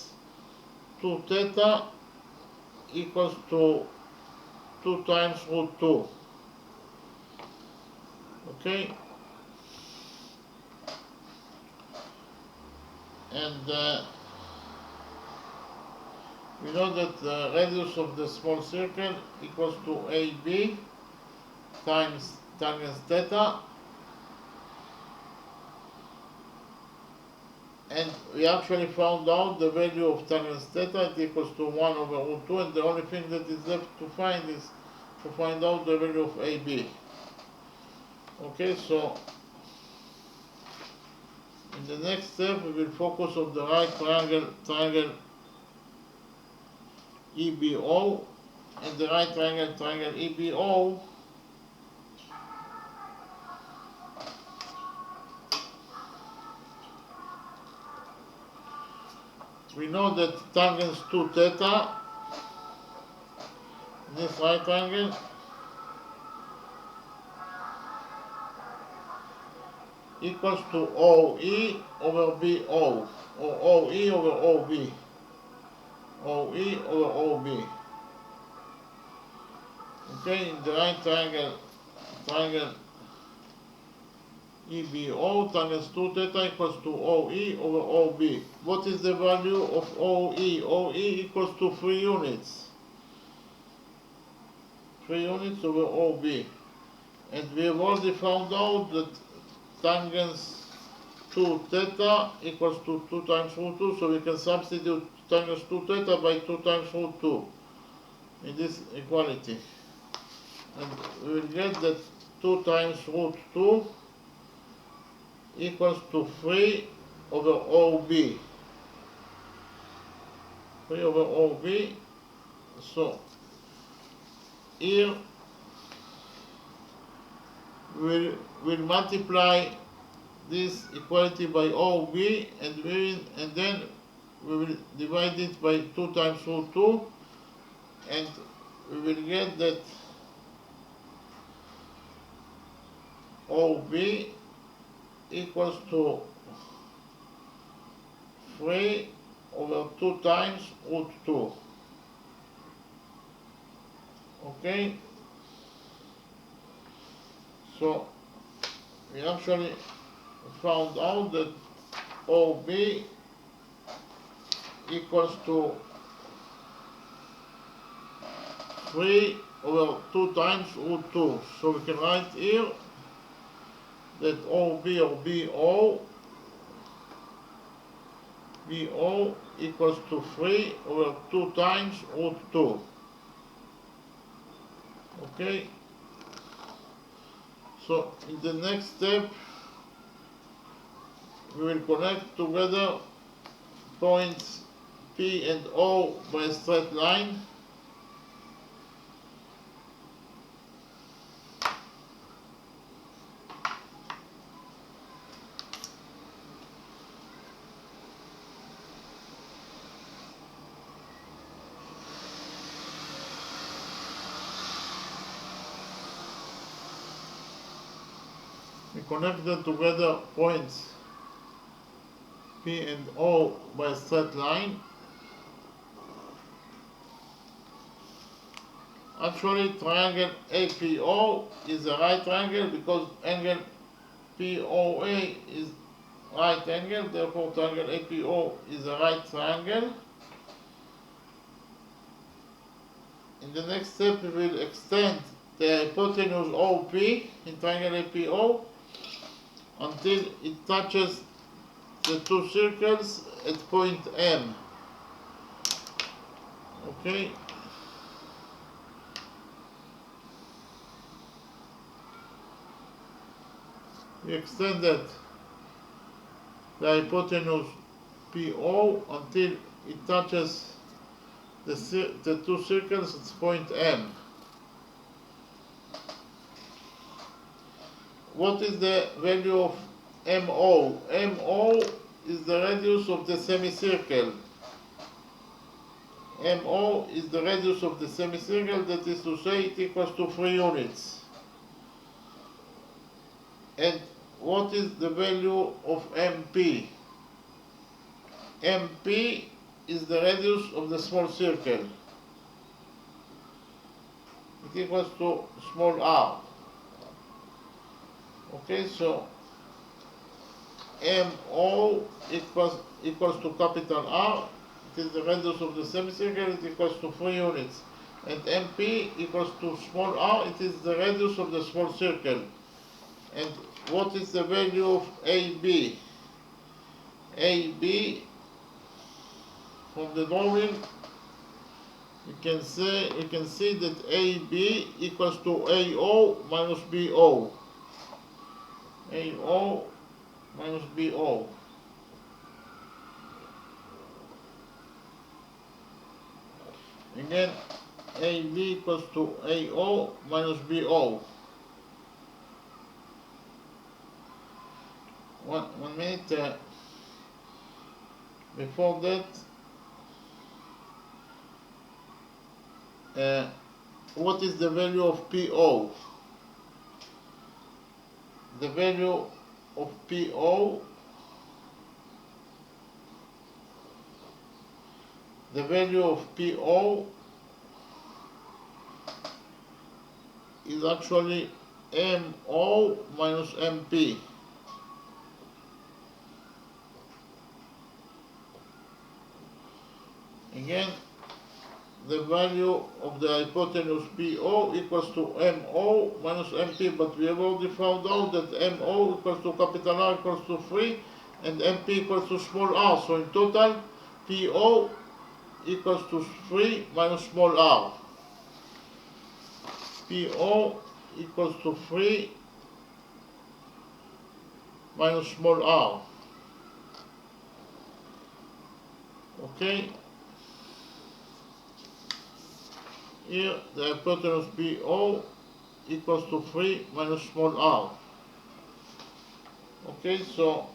2 theta equals to 2 times root 2. Okay? And we know that the radius of the small circle equals to AB times tangent theta, and we actually found out the value of tangent theta. It equals to 1 over root 2, and the only thing that is left to find is to find out the value of AB. Okay, so in the next step we will focus on the right triangle EBO, and the right triangle EBO we know that tangent 2 theta, this right triangle, equals to OE over BO, or OE over OB. OE over OB. Okay, in the right triangle EBO, tangent 2 theta equals to OE over OB. What is the value of OE? OE equals to 3 units. 3 units over OB. And we have already found out that tangent 2 theta equals to 2 times root 2, so we can substitute tangent 2 theta by 2 times root 2 in this equality. And we will get that 2 times root 2 equals to 3 over OB. 3 over OB. So here we'll multiply this equality by OB, and then we will divide it by 2 times root 2, and we will get that OB equals to 3 over 2 times root 2. Okay? So we actually found out that OB equals to 3 over 2 times root 2. So we can write here that OB or BO equals to 3 over 2 times root 2. Okay? So in the next step we will connect together points P and O by a straight line. We connected together points P and O by a straight line. Actually, triangle APO is a right triangle because angle POA is right angle, therefore triangle APO is a right triangle. In the next step we will extend the hypotenuse OP in triangle APO until it touches the two circles at point M. Okay? We extended the hypotenuse PO until it touches the two circles at point M. What is the value of MO? MO is the radius of the semicircle. MO is the radius of the semicircle, that is to say it equals to 3 units. And what is the value of MP? MP is the radius of the small circle. It equals to small r. Okay, so MO equals to capital R. It is the radius of the semicircle. It equals to 3 units. And MP equals to small r. It is the radius of the small circle. And what is the value of AB? AB, from the drawing, you can see that AB equals to AO minus BO. AO minus BO. Again, AB equals to AO minus BO. One minute. Before that, what is the value of PO? The value of PO, is actually MO minus MP. Again, the value of the hypotenuse PO equals to MO minus MP, but we have already found out that MO equals to capital R equals to 3 and MP equals to small r. So in total, PO equals to 3 minus small r. PO equals to 3 minus small r. Okay? Here the hypotenuse BO equals to 3 minus small r. Okay, so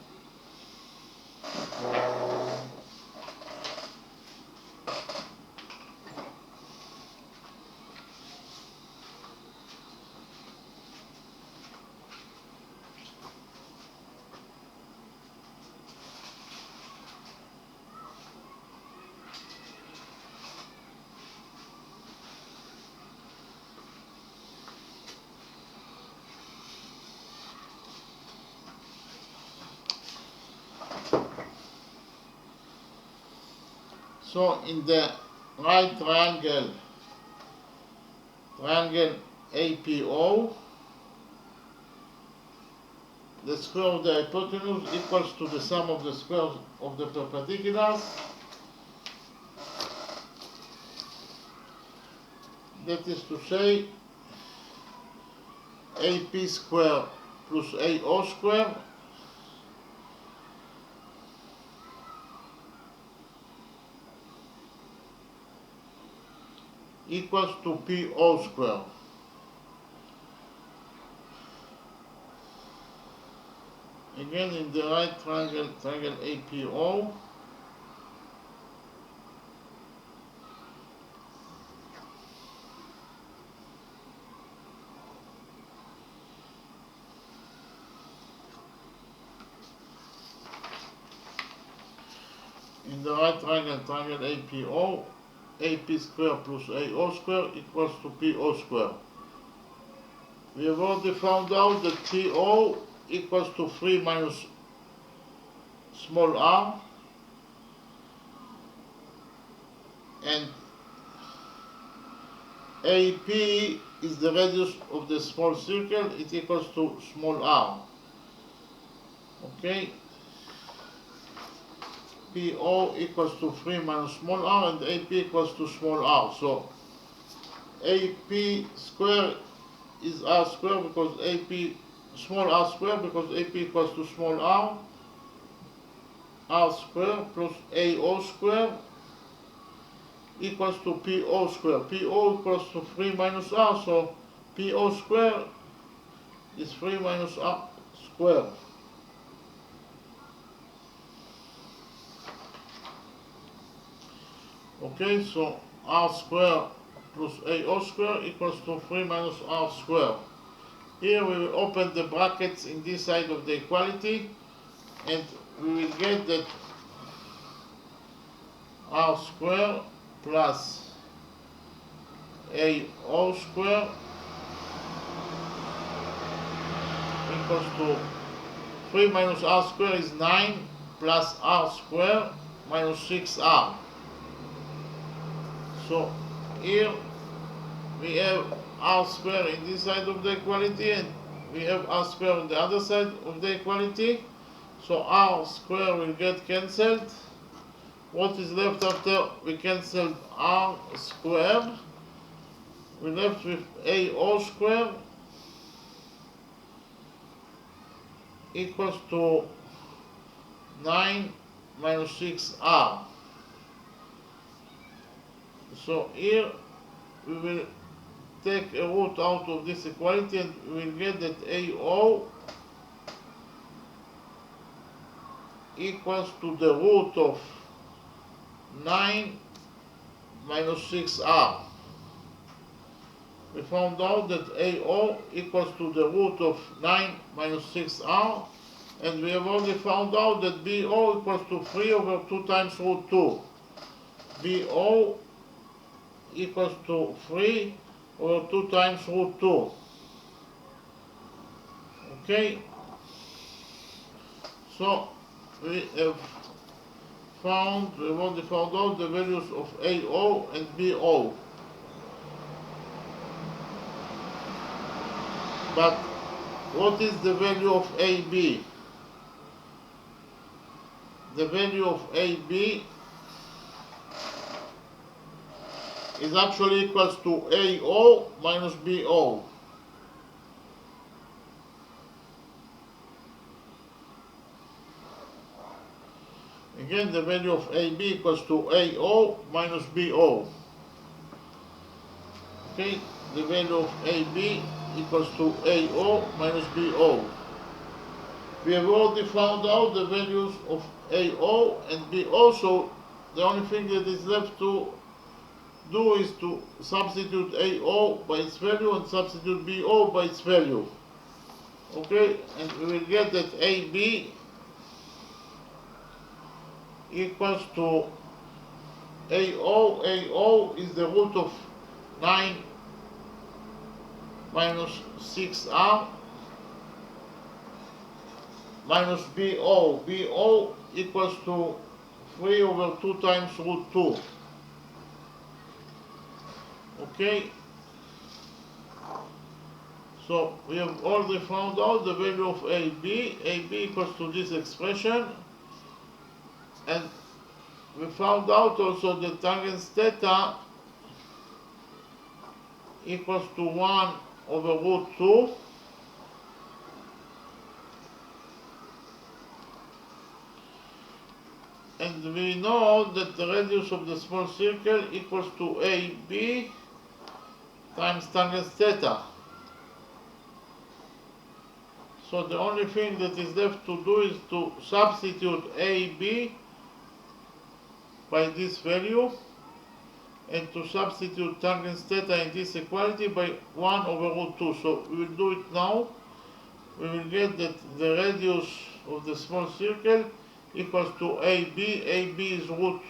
in the right triangle APO, the square of the hypotenuse equals to the sum of the squares of the perpendiculars. That is to say, AP square plus AO square equals to PO square. Again, in the right triangle APO, APO, AP square plus AO square equals to PO square. We have already found out that PO equals to 3 minus small r, and AP is the radius of the small circle. It equals to small r. Okay? PO equals to 3 minus small r and AP equals to small r. So AP square is r square because AP small r square because AP equals to small r square plus AO square equals to PO square. PO equals to 3 minus r, so PO square is 3 minus r square. Okay, so r square plus AO square equals to 3 minus r square. Here we will open the brackets in this side of the equality, and we will get that r square plus ao square equals to 3 minus r square is 9 plus r square minus 6r. So here we have r square in this side of the equality, and we have r square on the other side of the equality. So r square will get cancelled. What is left after we cancelled r squared? We're left with ao square equals to 9 minus 6r. So here we will take a root out of this equality, and we will get that ao equals to the root of 9 minus 6r. We found out that ao equals to the root of 9 minus 6r, and we have already found out that bo equals to 3 over 2 times root 2. bo equals to 3 over 2 times root 2. Okay? So we have already found out the values of ao and bo. But what is the value of AB? The value of AB is actually equals to AO minus BO. Again, the value of AB equals to AO minus BO. Okay, the value of AB equals to AO minus BO. We have already found out the values of AO and BO, so the only thing that is left to do is to substitute AO by its value and substitute BO by its value. Okay, and we will get that AB equals to AO. AO is the root of 9 minus 6r minus BO. BO equals to 3 over 2 times root 2. Okay? So we have already found out the value of AB. AB equals to this expression. And we found out also that tangent theta equals to 1 over root 2. And we know that the radius of the small circle equals to AB times tangent theta. So the only thing that is left to do is to substitute AB by this value and to substitute tangent theta in this equality by 1 over root 2. So we will do it now. We will get that the radius of the small circle equals to AB. AB is root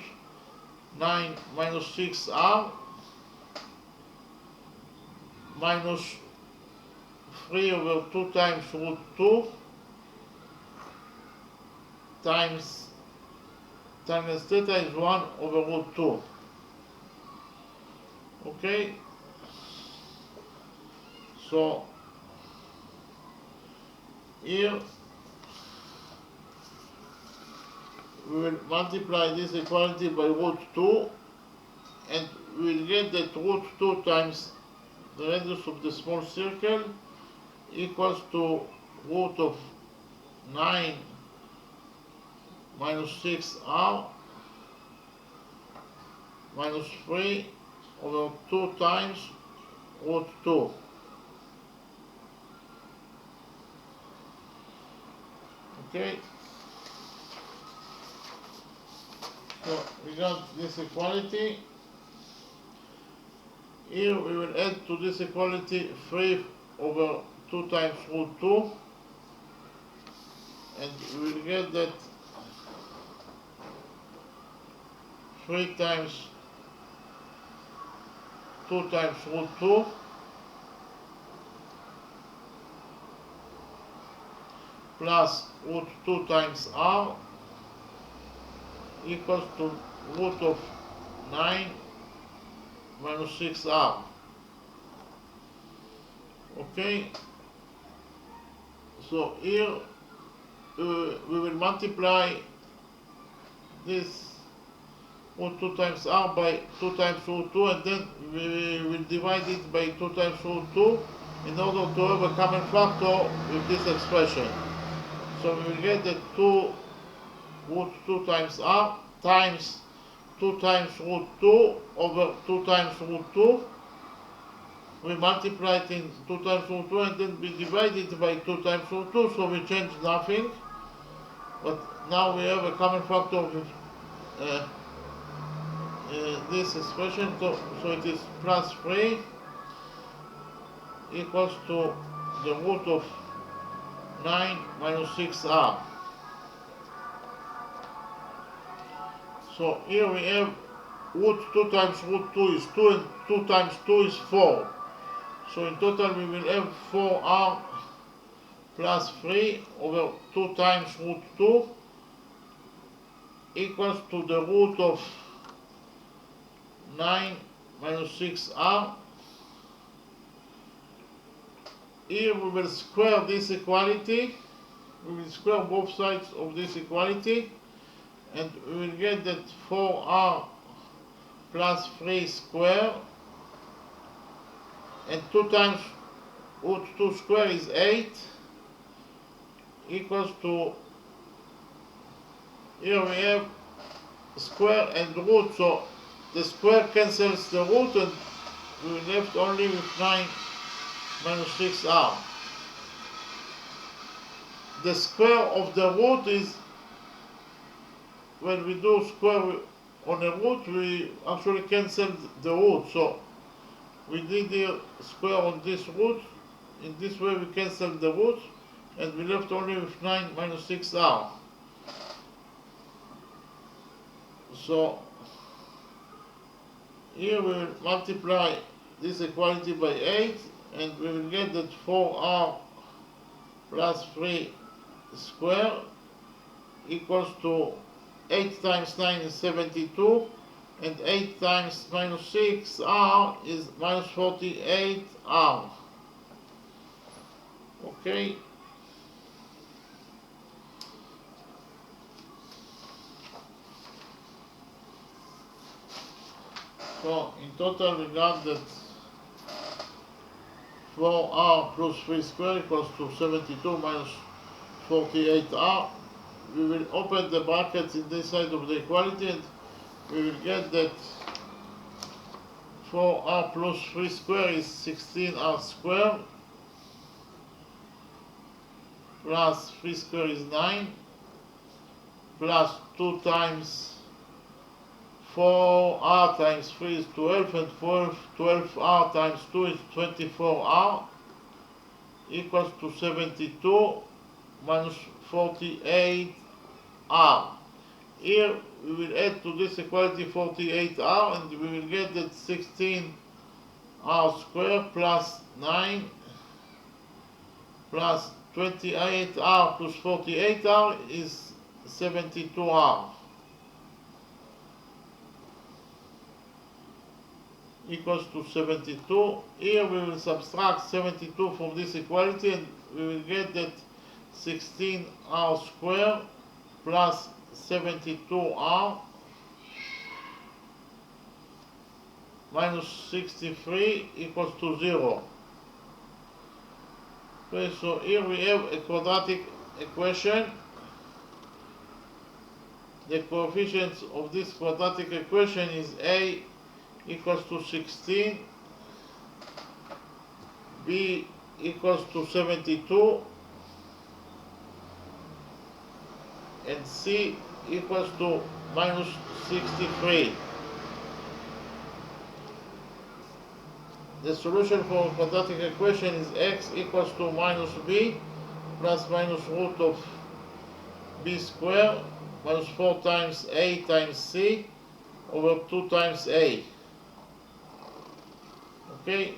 9 minus 6r minus 3 over 2 times root 2 times tangent theta is 1 over root 2. Okay? So here we will multiply this equality by root 2, and we will get that root 2 times the radius of the small circle equals to root of 9 minus 6r minus 3 over 2 times root 2. Okay? So we got this equality. Here we will add to this equality 3 over 2 times root 2, and we will get that 3 times 2 times root 2 plus root 2 times r equals to root of 9 minus 6r. Okay, so here we will multiply this root 2 times r by 2 times root 2, and then we will divide it by 2 times root 2 in order to have a common factor with this expression. So we will get that 2 root 2 times r times 2 times root 2 over 2 times root 2. We multiply it in 2 times root 2 and then we divide it by 2 times root 2, so we change nothing. But now we have a common factor with this expression, so it is plus 3 equals to the root of 9 minus 6r. So here we have root 2 times root 2 is 2, and 2 times 2 is 4. So in total we will have 4r plus 3 over 2 times root 2 equals to the root of 9 minus 6r. Here we will square this equality. We will square both sides of this equality, and we will get that 4r plus 3 square, and 2 times root 2 square is 8, equals to, here we have square and root, so the square cancels the root and we are left only with 9 minus 6r. The square of the root is, when we do square on a root, we actually cancel the root. So we did the square on this root. In this way we cancel the root and we left only with 9 minus 6r. So here we will multiply this equality by 8 and we will get that 4r plus 3 square equals to 8 times 9 is 72, and 8 times minus 6r is minus 48r. Okay. So in total we got that 4r plus 3 square equals to 72 minus 48r. We will open the brackets in this side of the equality and we will get that 4r plus 3 square is 16r square, plus 3 square is 9, plus 2 times 4r times 3 is 12, and 12r times 2 is 24r, equals to 72 minus 48r. Here we will add to this equality 48r and we will get that 16r square plus 9 plus 28r plus 48r is 72r, equals to 72. Here we will subtract 72 from this equality and we will get that 16r square plus 72r minus 63 equals to 0. Okay, so here we have a quadratic equation. The coefficients of this quadratic equation is a equals to 16, b equals to 72, and c equals to minus 63. the solution for a quadratic equation is x equals to minus b plus minus root of b squared minus 4 times a times c over 2 times a. Okay,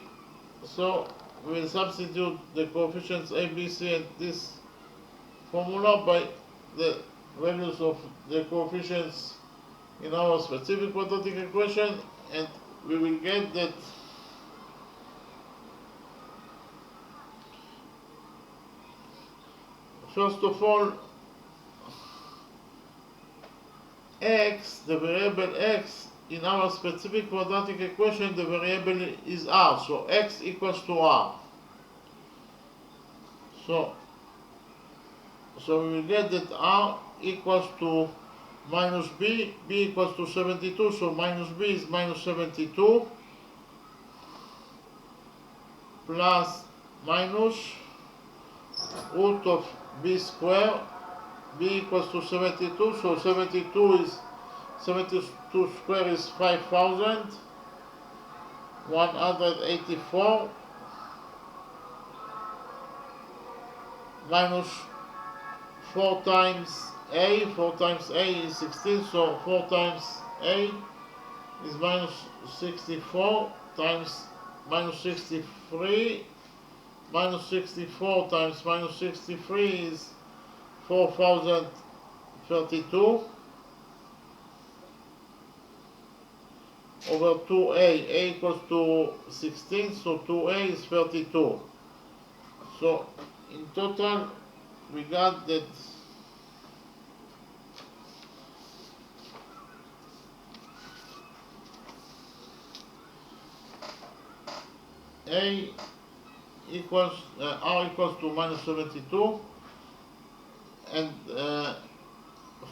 so we will substitute the coefficients a, b, c and this formula by the values of the coefficients in our specific quadratic equation, and we will get that first of all x, the variable x in our specific quadratic equation, the variable is r, so x equals to r. So we will get that r equals to minus b, b equals to 72, so minus b is minus 72 plus minus root of b squared, b equals to 72, so 72 square is 5,184 minus 4 times a is 16, so 4 times a is minus 64 times minus 63, minus 64 times minus 63 is 4,032 over 2a, a equals to 16, so 2a is 32. So in total we got that a equals r equals to minus 72 and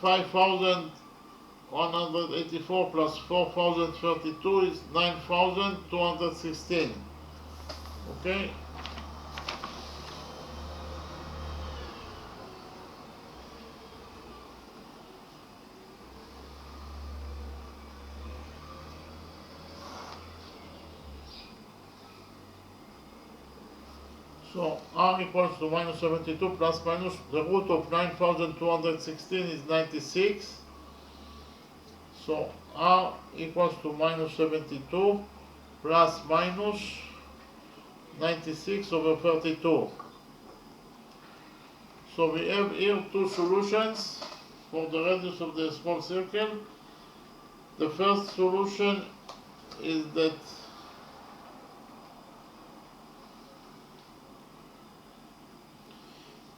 5,184 plus 4,032 is 9,216. Okay. So r equals to minus 72 plus minus the root of 9,216 is 96. So r equals to minus 72 plus minus 96 over 32. So we have here two solutions for the radius of the small circle. The first solution is that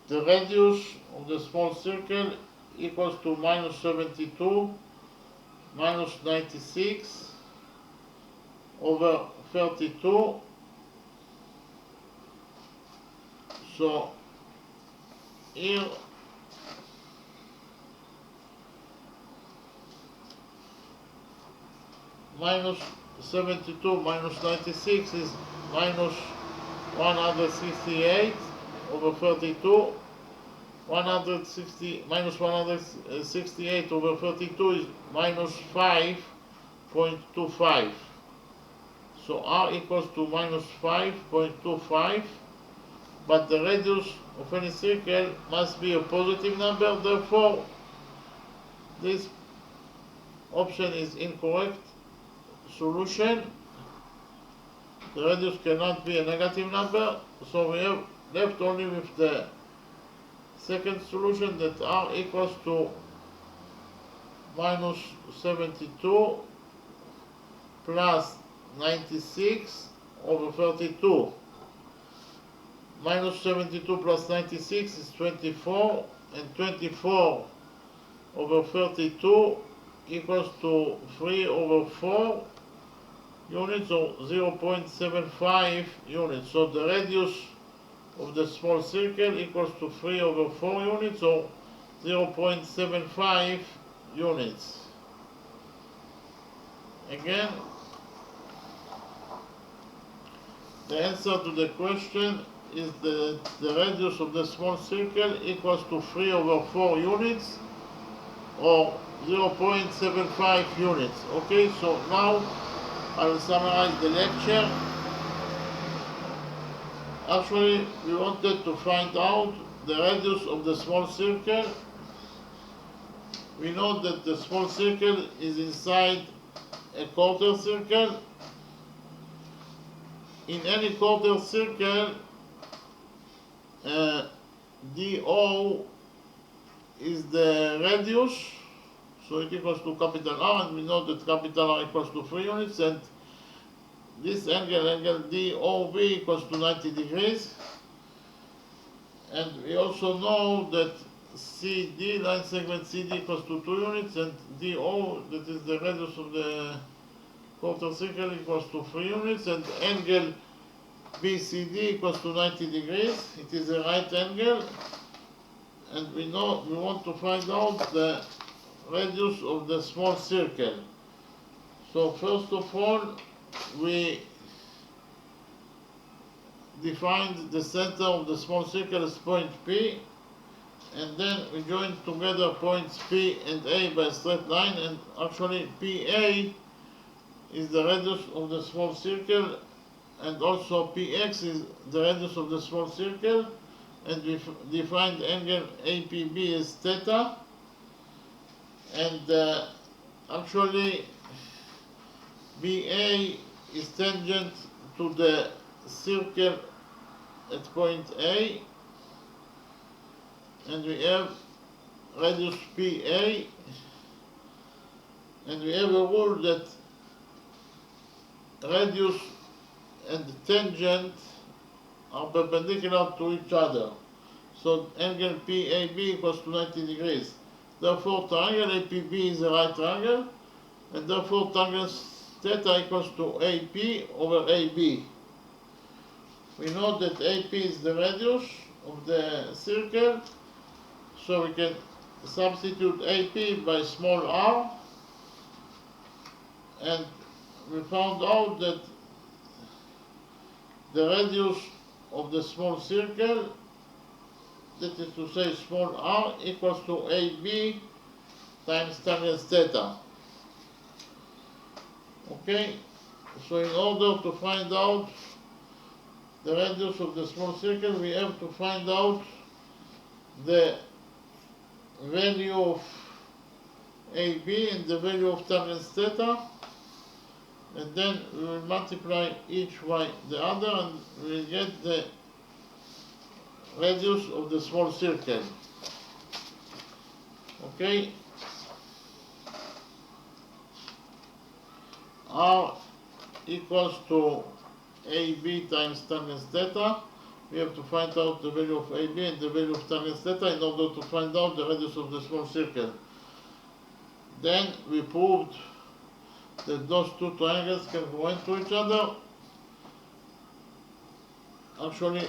the radius of the small circle equals to minus 72 minus 96 over 32. So here minus 72 minus 96 is minus 168 over 32. 160 minus 168 over 32 is minus 5.25. So r equals to minus 5.25, but the radius of any circle must be a positive number, therefore this option is incorrect solution. The radius cannot be a negative number, so we have left only with the second solution, that r equals to minus 72 plus 96 over 32. Minus 72 plus 96 is 24, and 24 over 32 equals to 3 over 4 units, or 0.75 units. So the radius of the small circle equals to 3 over 4 units, or 0.75 units. Again, the answer to the question is the radius of the small circle equals to 3 over 4 units, or 0.75 units. Okay, so now I will summarize the lecture. Actually, we wanted to find out the radius of the small circle. We know that the small circle is inside a quarter circle. In any quarter circle, DO is the radius, so it equals to capital R, and we know that capital R equals to 3 units, and this angle DOB equals to 90 degrees. And we also know that CD, line segment CD equals to 2 units, and DO, that is the radius of the quarter circle, equals to 3 units, and angle BCD equals to 90 degrees. It is a right angle, and we want to find out the radius of the small circle. So first of all, we defined the center of the small circle as point P, and then we joined together points P and A by a straight line, and actually PA is the radius of the small circle, and also PX is the radius of the small circle, and we defined angle APB as theta, and actually BA is tangent to the circle at point A, and we have radius PA, and we have a rule that radius and tangent are perpendicular to each other. So angle PAB equals to 90 degrees. Therefore, triangle APB is a right triangle, and therefore triangle theta equals to AP over AB. We know that AP is the radius of the circle, so we can substitute AP by small r, and we found out that the radius of the small circle, that is to say small r, equals to AB times tangent theta. Okay, so in order to find out the radius of the small circle, we have to find out the value of AB and the value of tangent theta, and then we will multiply each by the other, and we will get the radius of the small circle. Okay, R equals to AB times tangent theta. We have to find out the value of AB and the value of tangent theta in order to find out the radius of the small circle. Then we proved that those two triangles can go into each other. Actually,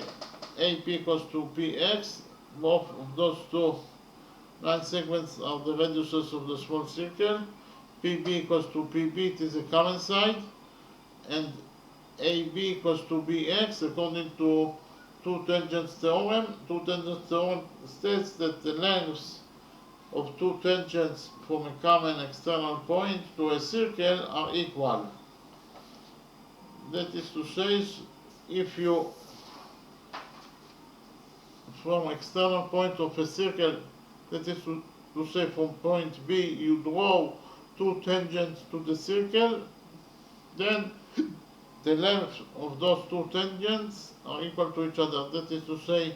AP equals to PX. Both of those two line segments are the radiuses of the small circle. PB equals to PB, it is a common side, and AB equals to BX according to two tangents theorem. Two tangents theorem states that the lengths of two tangents from a common external point to a circle are equal. That is to say, if you from external point of a circle, that is to say from point B, you draw two tangents to the circle, then the length of those two tangents are equal to each other. That is to say,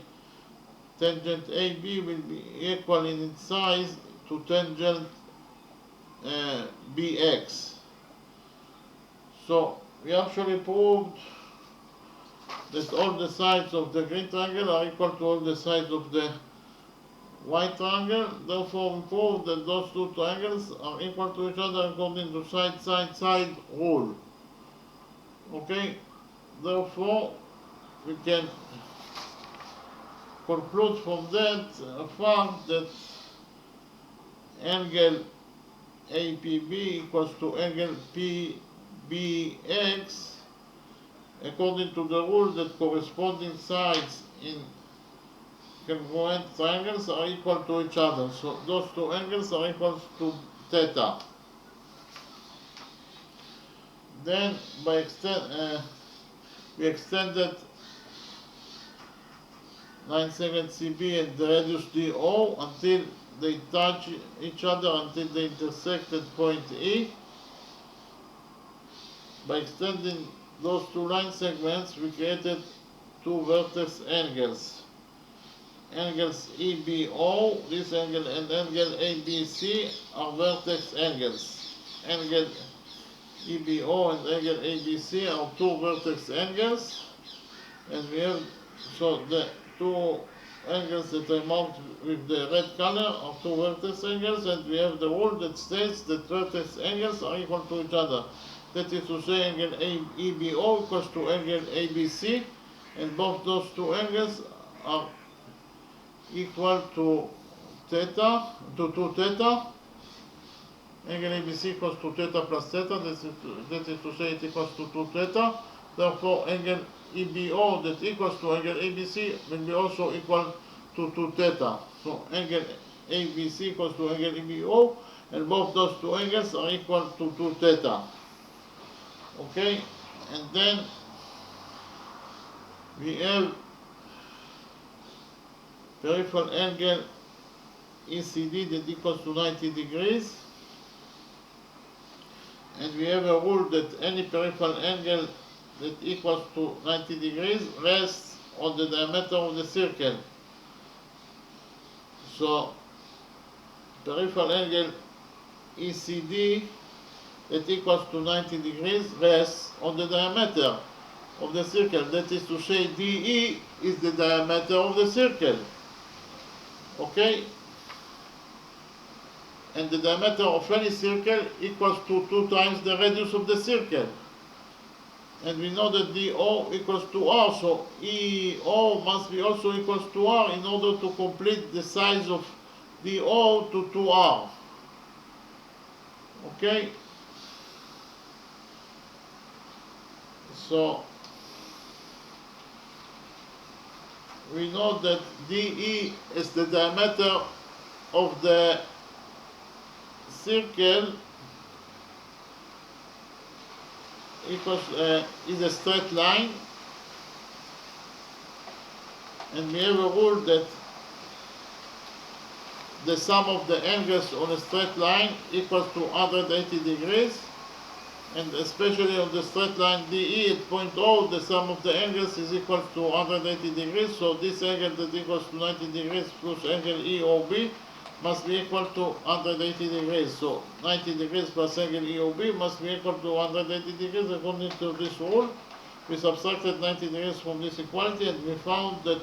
tangent AB will be equal in its size to tangent BX. So we actually proved that all the sides of the green triangle are equal to all the sides of the white triangle. Therefore, we proved that those two triangles are equal to each other according to side rule. Okay, therefore, we can conclude from that fact that angle APB equals to angle PBX according to the rule that corresponding sides in congruent triangles are equal to each other. So those two angles are equal to theta. Then we extended line segment CB and the radius DO until they touch each other, until they intersect at point E. By extending those two line segments, we created two vertex angles. Angles EBO, this angle, and angle ABC are vertex angles. Angle EBO and angle ABC are two vertex angles, and we have, so the two angles that I marked with the red color are two vertex angles, and we have the rule that states that vertex angles are equal to each other. That is to say, angle EBO equals to angle ABC, and both those two angles are equal to theta, to 2 theta. Angle ABC equals to theta plus theta, that is to say it equals to 2 theta. Therefore, angle EBO that equals to angle ABC will be also equal to 2 theta. So angle ABC equals to angle EBO, and both those two angles are equal to 2 theta. Okay, and then we have peripheral angle ECD that equals to 90 degrees, and we have a rule that any peripheral angle that equals to 90 degrees rests on the diameter of the circle. So peripheral angle ECD that equals to 90 degrees rests on the diameter of the circle. That is to say, DE is the diameter of the circle. Okay? And the diameter of any circle equals to 2 times the radius of the circle. And we know that DO equals to R, so EO must be also equals to R in order to complete the size of DO to 2R. Okay? So we know that DE is the diameter of the circle equals is a straight line, and we have a rule that the sum of the angles on a straight line equals to 180 degrees, and especially on the straight line DE at point O, the sum of the angles is equal to 180 degrees, so this angle that equals to 90 degrees plus angle EOB must be equal to 180 degrees. So 90 degrees plus angle EOB must be equal to 180 degrees according to this rule. We subtracted 90 degrees from this equality, and we found that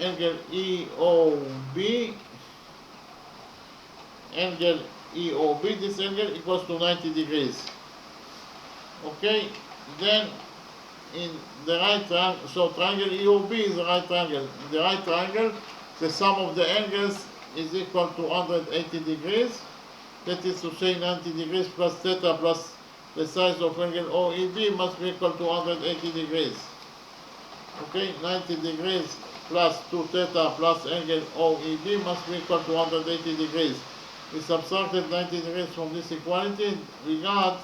angle EOB, this angle equals to 90 degrees. Okay, then in the right triangle, so triangle EOB is a right triangle. In the right triangle, the sum of the angles is equal to 180 degrees. That is to say 90 degrees plus theta plus the size of angle OEB must be equal to 180 degrees. Okay, 90 degrees plus 2 theta plus angle OEB must be equal to 180 degrees. We subtracted 90 degrees from this equality. We got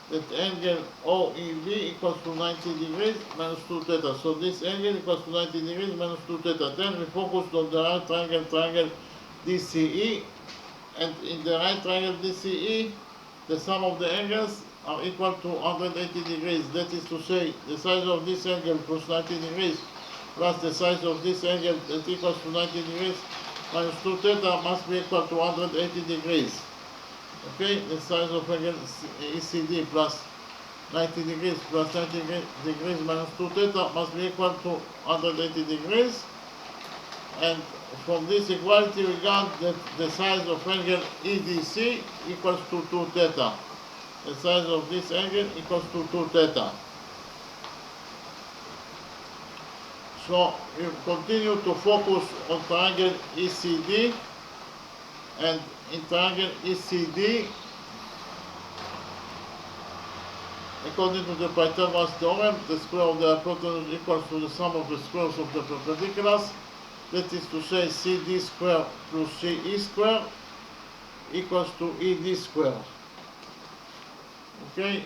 that angle OEB equals to 90 degrees minus 2 theta. So this angle equals to 90 degrees minus 2 theta. Then we focused on the right triangle DCE, and in the right triangle DCE, the sum of the angles are equal to 180 degrees. That is to say, the size of this angle plus 90 degrees plus the size of this angle that equals to 90 degrees minus 2 theta must be equal to 180 degrees. Okay, the size of angle ECD plus 90 degrees plus 90 degrees minus 2 theta must be equal to 180 degrees. And from this equality we got that the size of angle EDC equals to 2 theta. The size of this angle equals to 2 theta. So we continue to focus on triangle ECD, and in triangle ECD, according to the Pythagoras theorem, the square of the hypotenuse equals to the sum of the squares of the perpendiculars. That is to say, CD square plus CE square equals to ED square. Okay?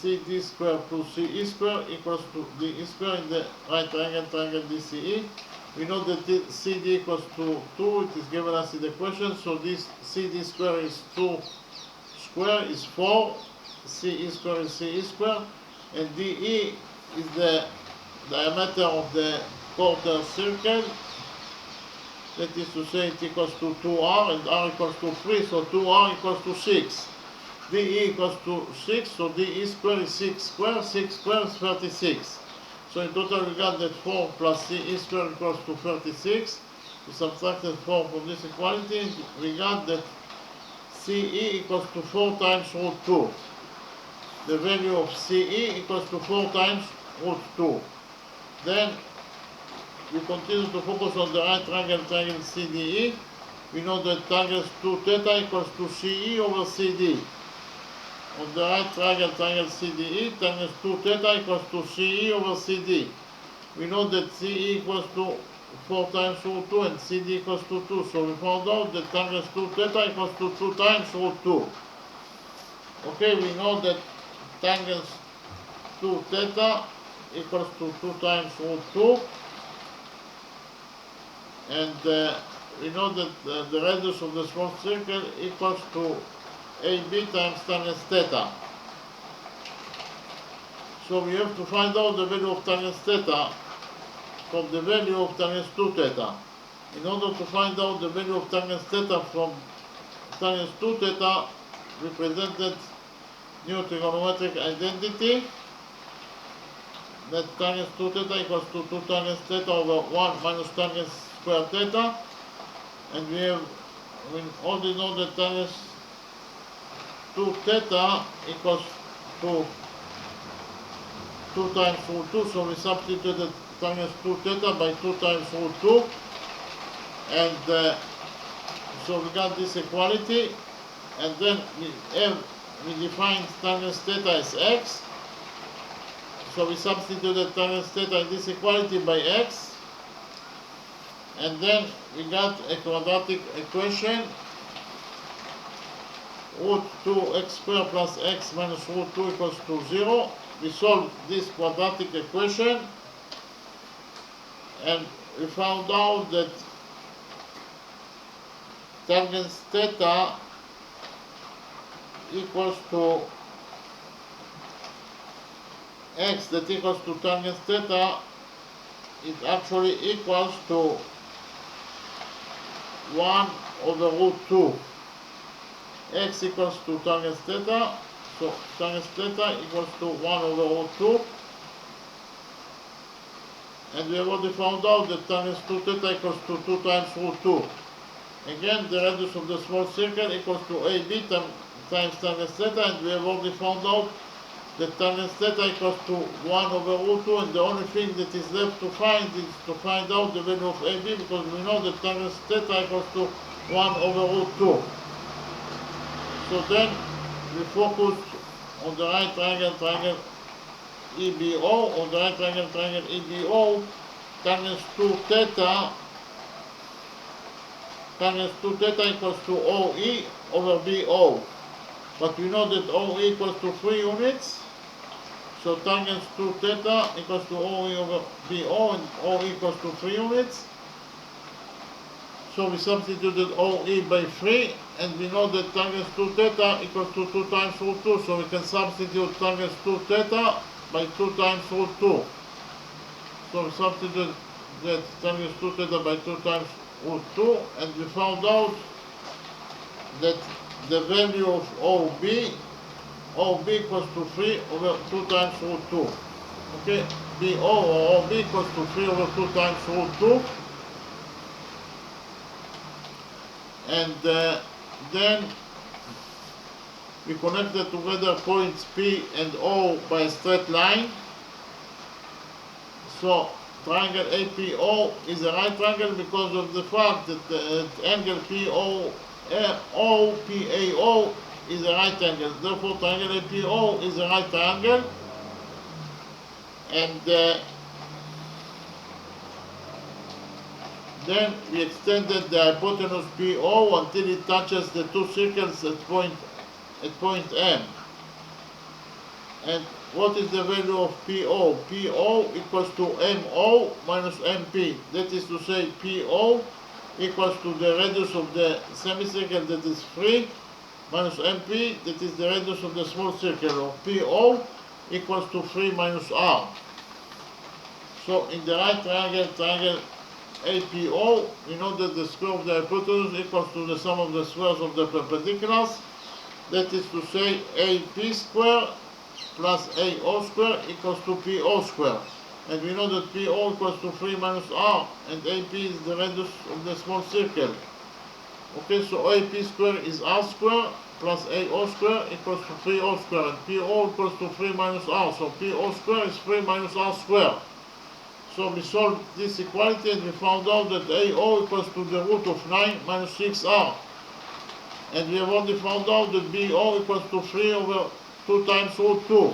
CD square plus CE square equals to DE square in the right triangle DCE. We know that CD equals to 2, it is given us in the question, so this CD square is 2 square is 4, CE square is CE square, and DE is the diameter of the quarter circle. That is to say it equals to 2r and r equals to 3, so 2r equals to 6. DE equals to 6, so DE square is 6 square, 6 square is 36. So in total we got that 4 plus CE square equals to 36. We subtracted 4 from this equality, we got that CE equals to 4 times root 2. The value of CE equals to 4 times root 2. Then we continue to focus on the right triangle CDE. We know that tangent 2 theta equals to CE over CD. On the right triangle CDE, tangent 2 theta equals to CE over CD. We know that CE equals to 4 times root 2 and CD equals to 2. So we found out that tangent 2 theta equals to 2 times root 2. Okay, we know that tangent 2 theta equals to 2 times root 2. And we know that the radius of the small circle equals to AB times tangent theta. So we have to find out the value of tangent theta from the value of tangent 2 theta. In order to find out the value of tangent theta from tangent 2 theta, we presented new trigonometric identity that tangent 2 theta equals to 2 tangent theta over 1 minus tangent square theta, and we already know that tangent 2 theta equals to 2 times root 2, so we substituted tangent 2 theta by 2 times root 2, and so we got this equality, and then we defined tangent theta as x, so we substituted tangent theta in this equality by x, and then we got a quadratic equation, root 2x squared plus x minus root 2 equals to 0. We solved this quadratic equation, and we found out that tangent theta equals to x that equals to tangent theta, it actually equals to 1 over root 2. X equals to tangent theta, so tangent theta equals to 1 over root 2. And we have already found out that tangent 2 theta equals to 2 times root 2. Again, the radius of the small circle equals to AB times tangent theta, and we have already found out that tangent theta equals to 1 over root 2, and the only thing that is left to find is to find out the value of AB, because we know that tangent theta equals to 1 over root 2. So then we focused on the right triangle EBO. On the right triangle EBO, tangent 2 theta equals to OE over BO. But we know that OE equals to 3 units. So tangent 2 theta equals to OE over BO, and OE equals to 3 units. So we substituted OE by 3, and we know that tangent 2 theta equals to 2 times root 2, so we can substitute tangent 2 theta by 2 times root 2. So we substituted that tangent 2 theta by 2 times root 2, and we found out that the value of OB equals to 3 over 2 times root 2. Okay, BO or OB equals to 3 over 2 times root 2. And then we connected together points P and O by a straight line. So triangle APO is a right triangle because of the fact that the angle PAO is a right angle. Therefore, triangle APO is a right triangle. And then we extended the hypotenuse PO until it touches the two circles at point M. And what is the value of PO? PO equals to MO minus MP. That is to say, PO equals to the radius of the semicircle, that is 3, minus MP, that is the radius of the small circle, or PO equals to 3 minus R. So in the right triangle, triangle APO, we know that the square of the hypotenuse equals to the sum of the squares of the perpendiculars. That is to say, AP square plus AO square equals to PO square. And we know that PO equals to 3 minus R, and AP is the radius of the small circle. Okay, so AP square is R square plus AO square equals to 3O square, and PO equals to 3 minus R. So PO square is 3 minus R square. So we solved this equality and we found out that AO equals to the root of 9 minus 6R. And we have already found out that BO equals to 3 over 2 times root 2.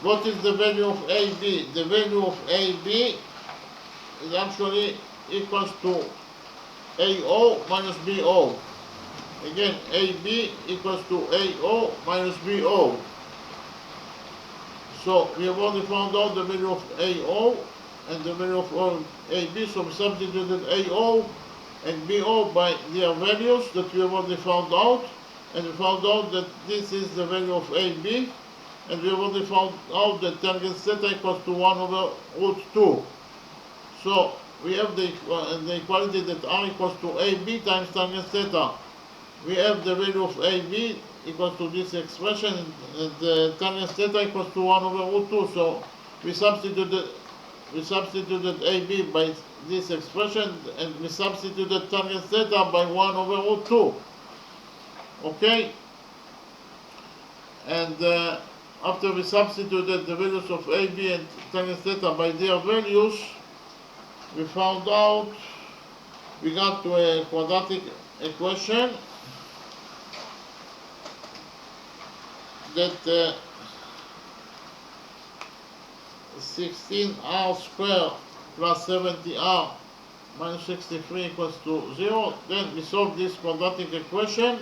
What is the value of AB? The value of AB is actually equals to AO minus BO. Again, AB equals to AO minus BO. So we have already found out the value of AO and the value of AB, so we substituted AO and BO by their values that we have already found out, and we found out that this is the value of AB, and we have already found out that tangent theta equals to 1 over root 2. So we have the equality that R equals to AB times tangent theta. We have the value of AB equals to this expression, and the tangent theta equals to 1 over root 2. So we substituted AB by this expression, and we substituted tangent theta by 1 over root 2. Okay? And after we substituted the values of AB and tangent theta by their values, we found out, we got to a quadratic equation that 16R squared plus 70R minus 63 equals to 0. Then we solved this quadratic equation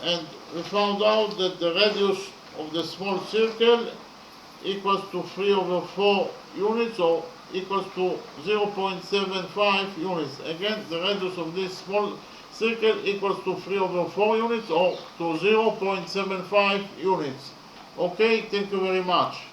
and we found out that the radius of the small circle equals to 3 over 4 units, or equals to 0.75 units. Again, the radius of this small circle equals to 3 over 4 units, or to 0.75 units. Okay, thank you very much.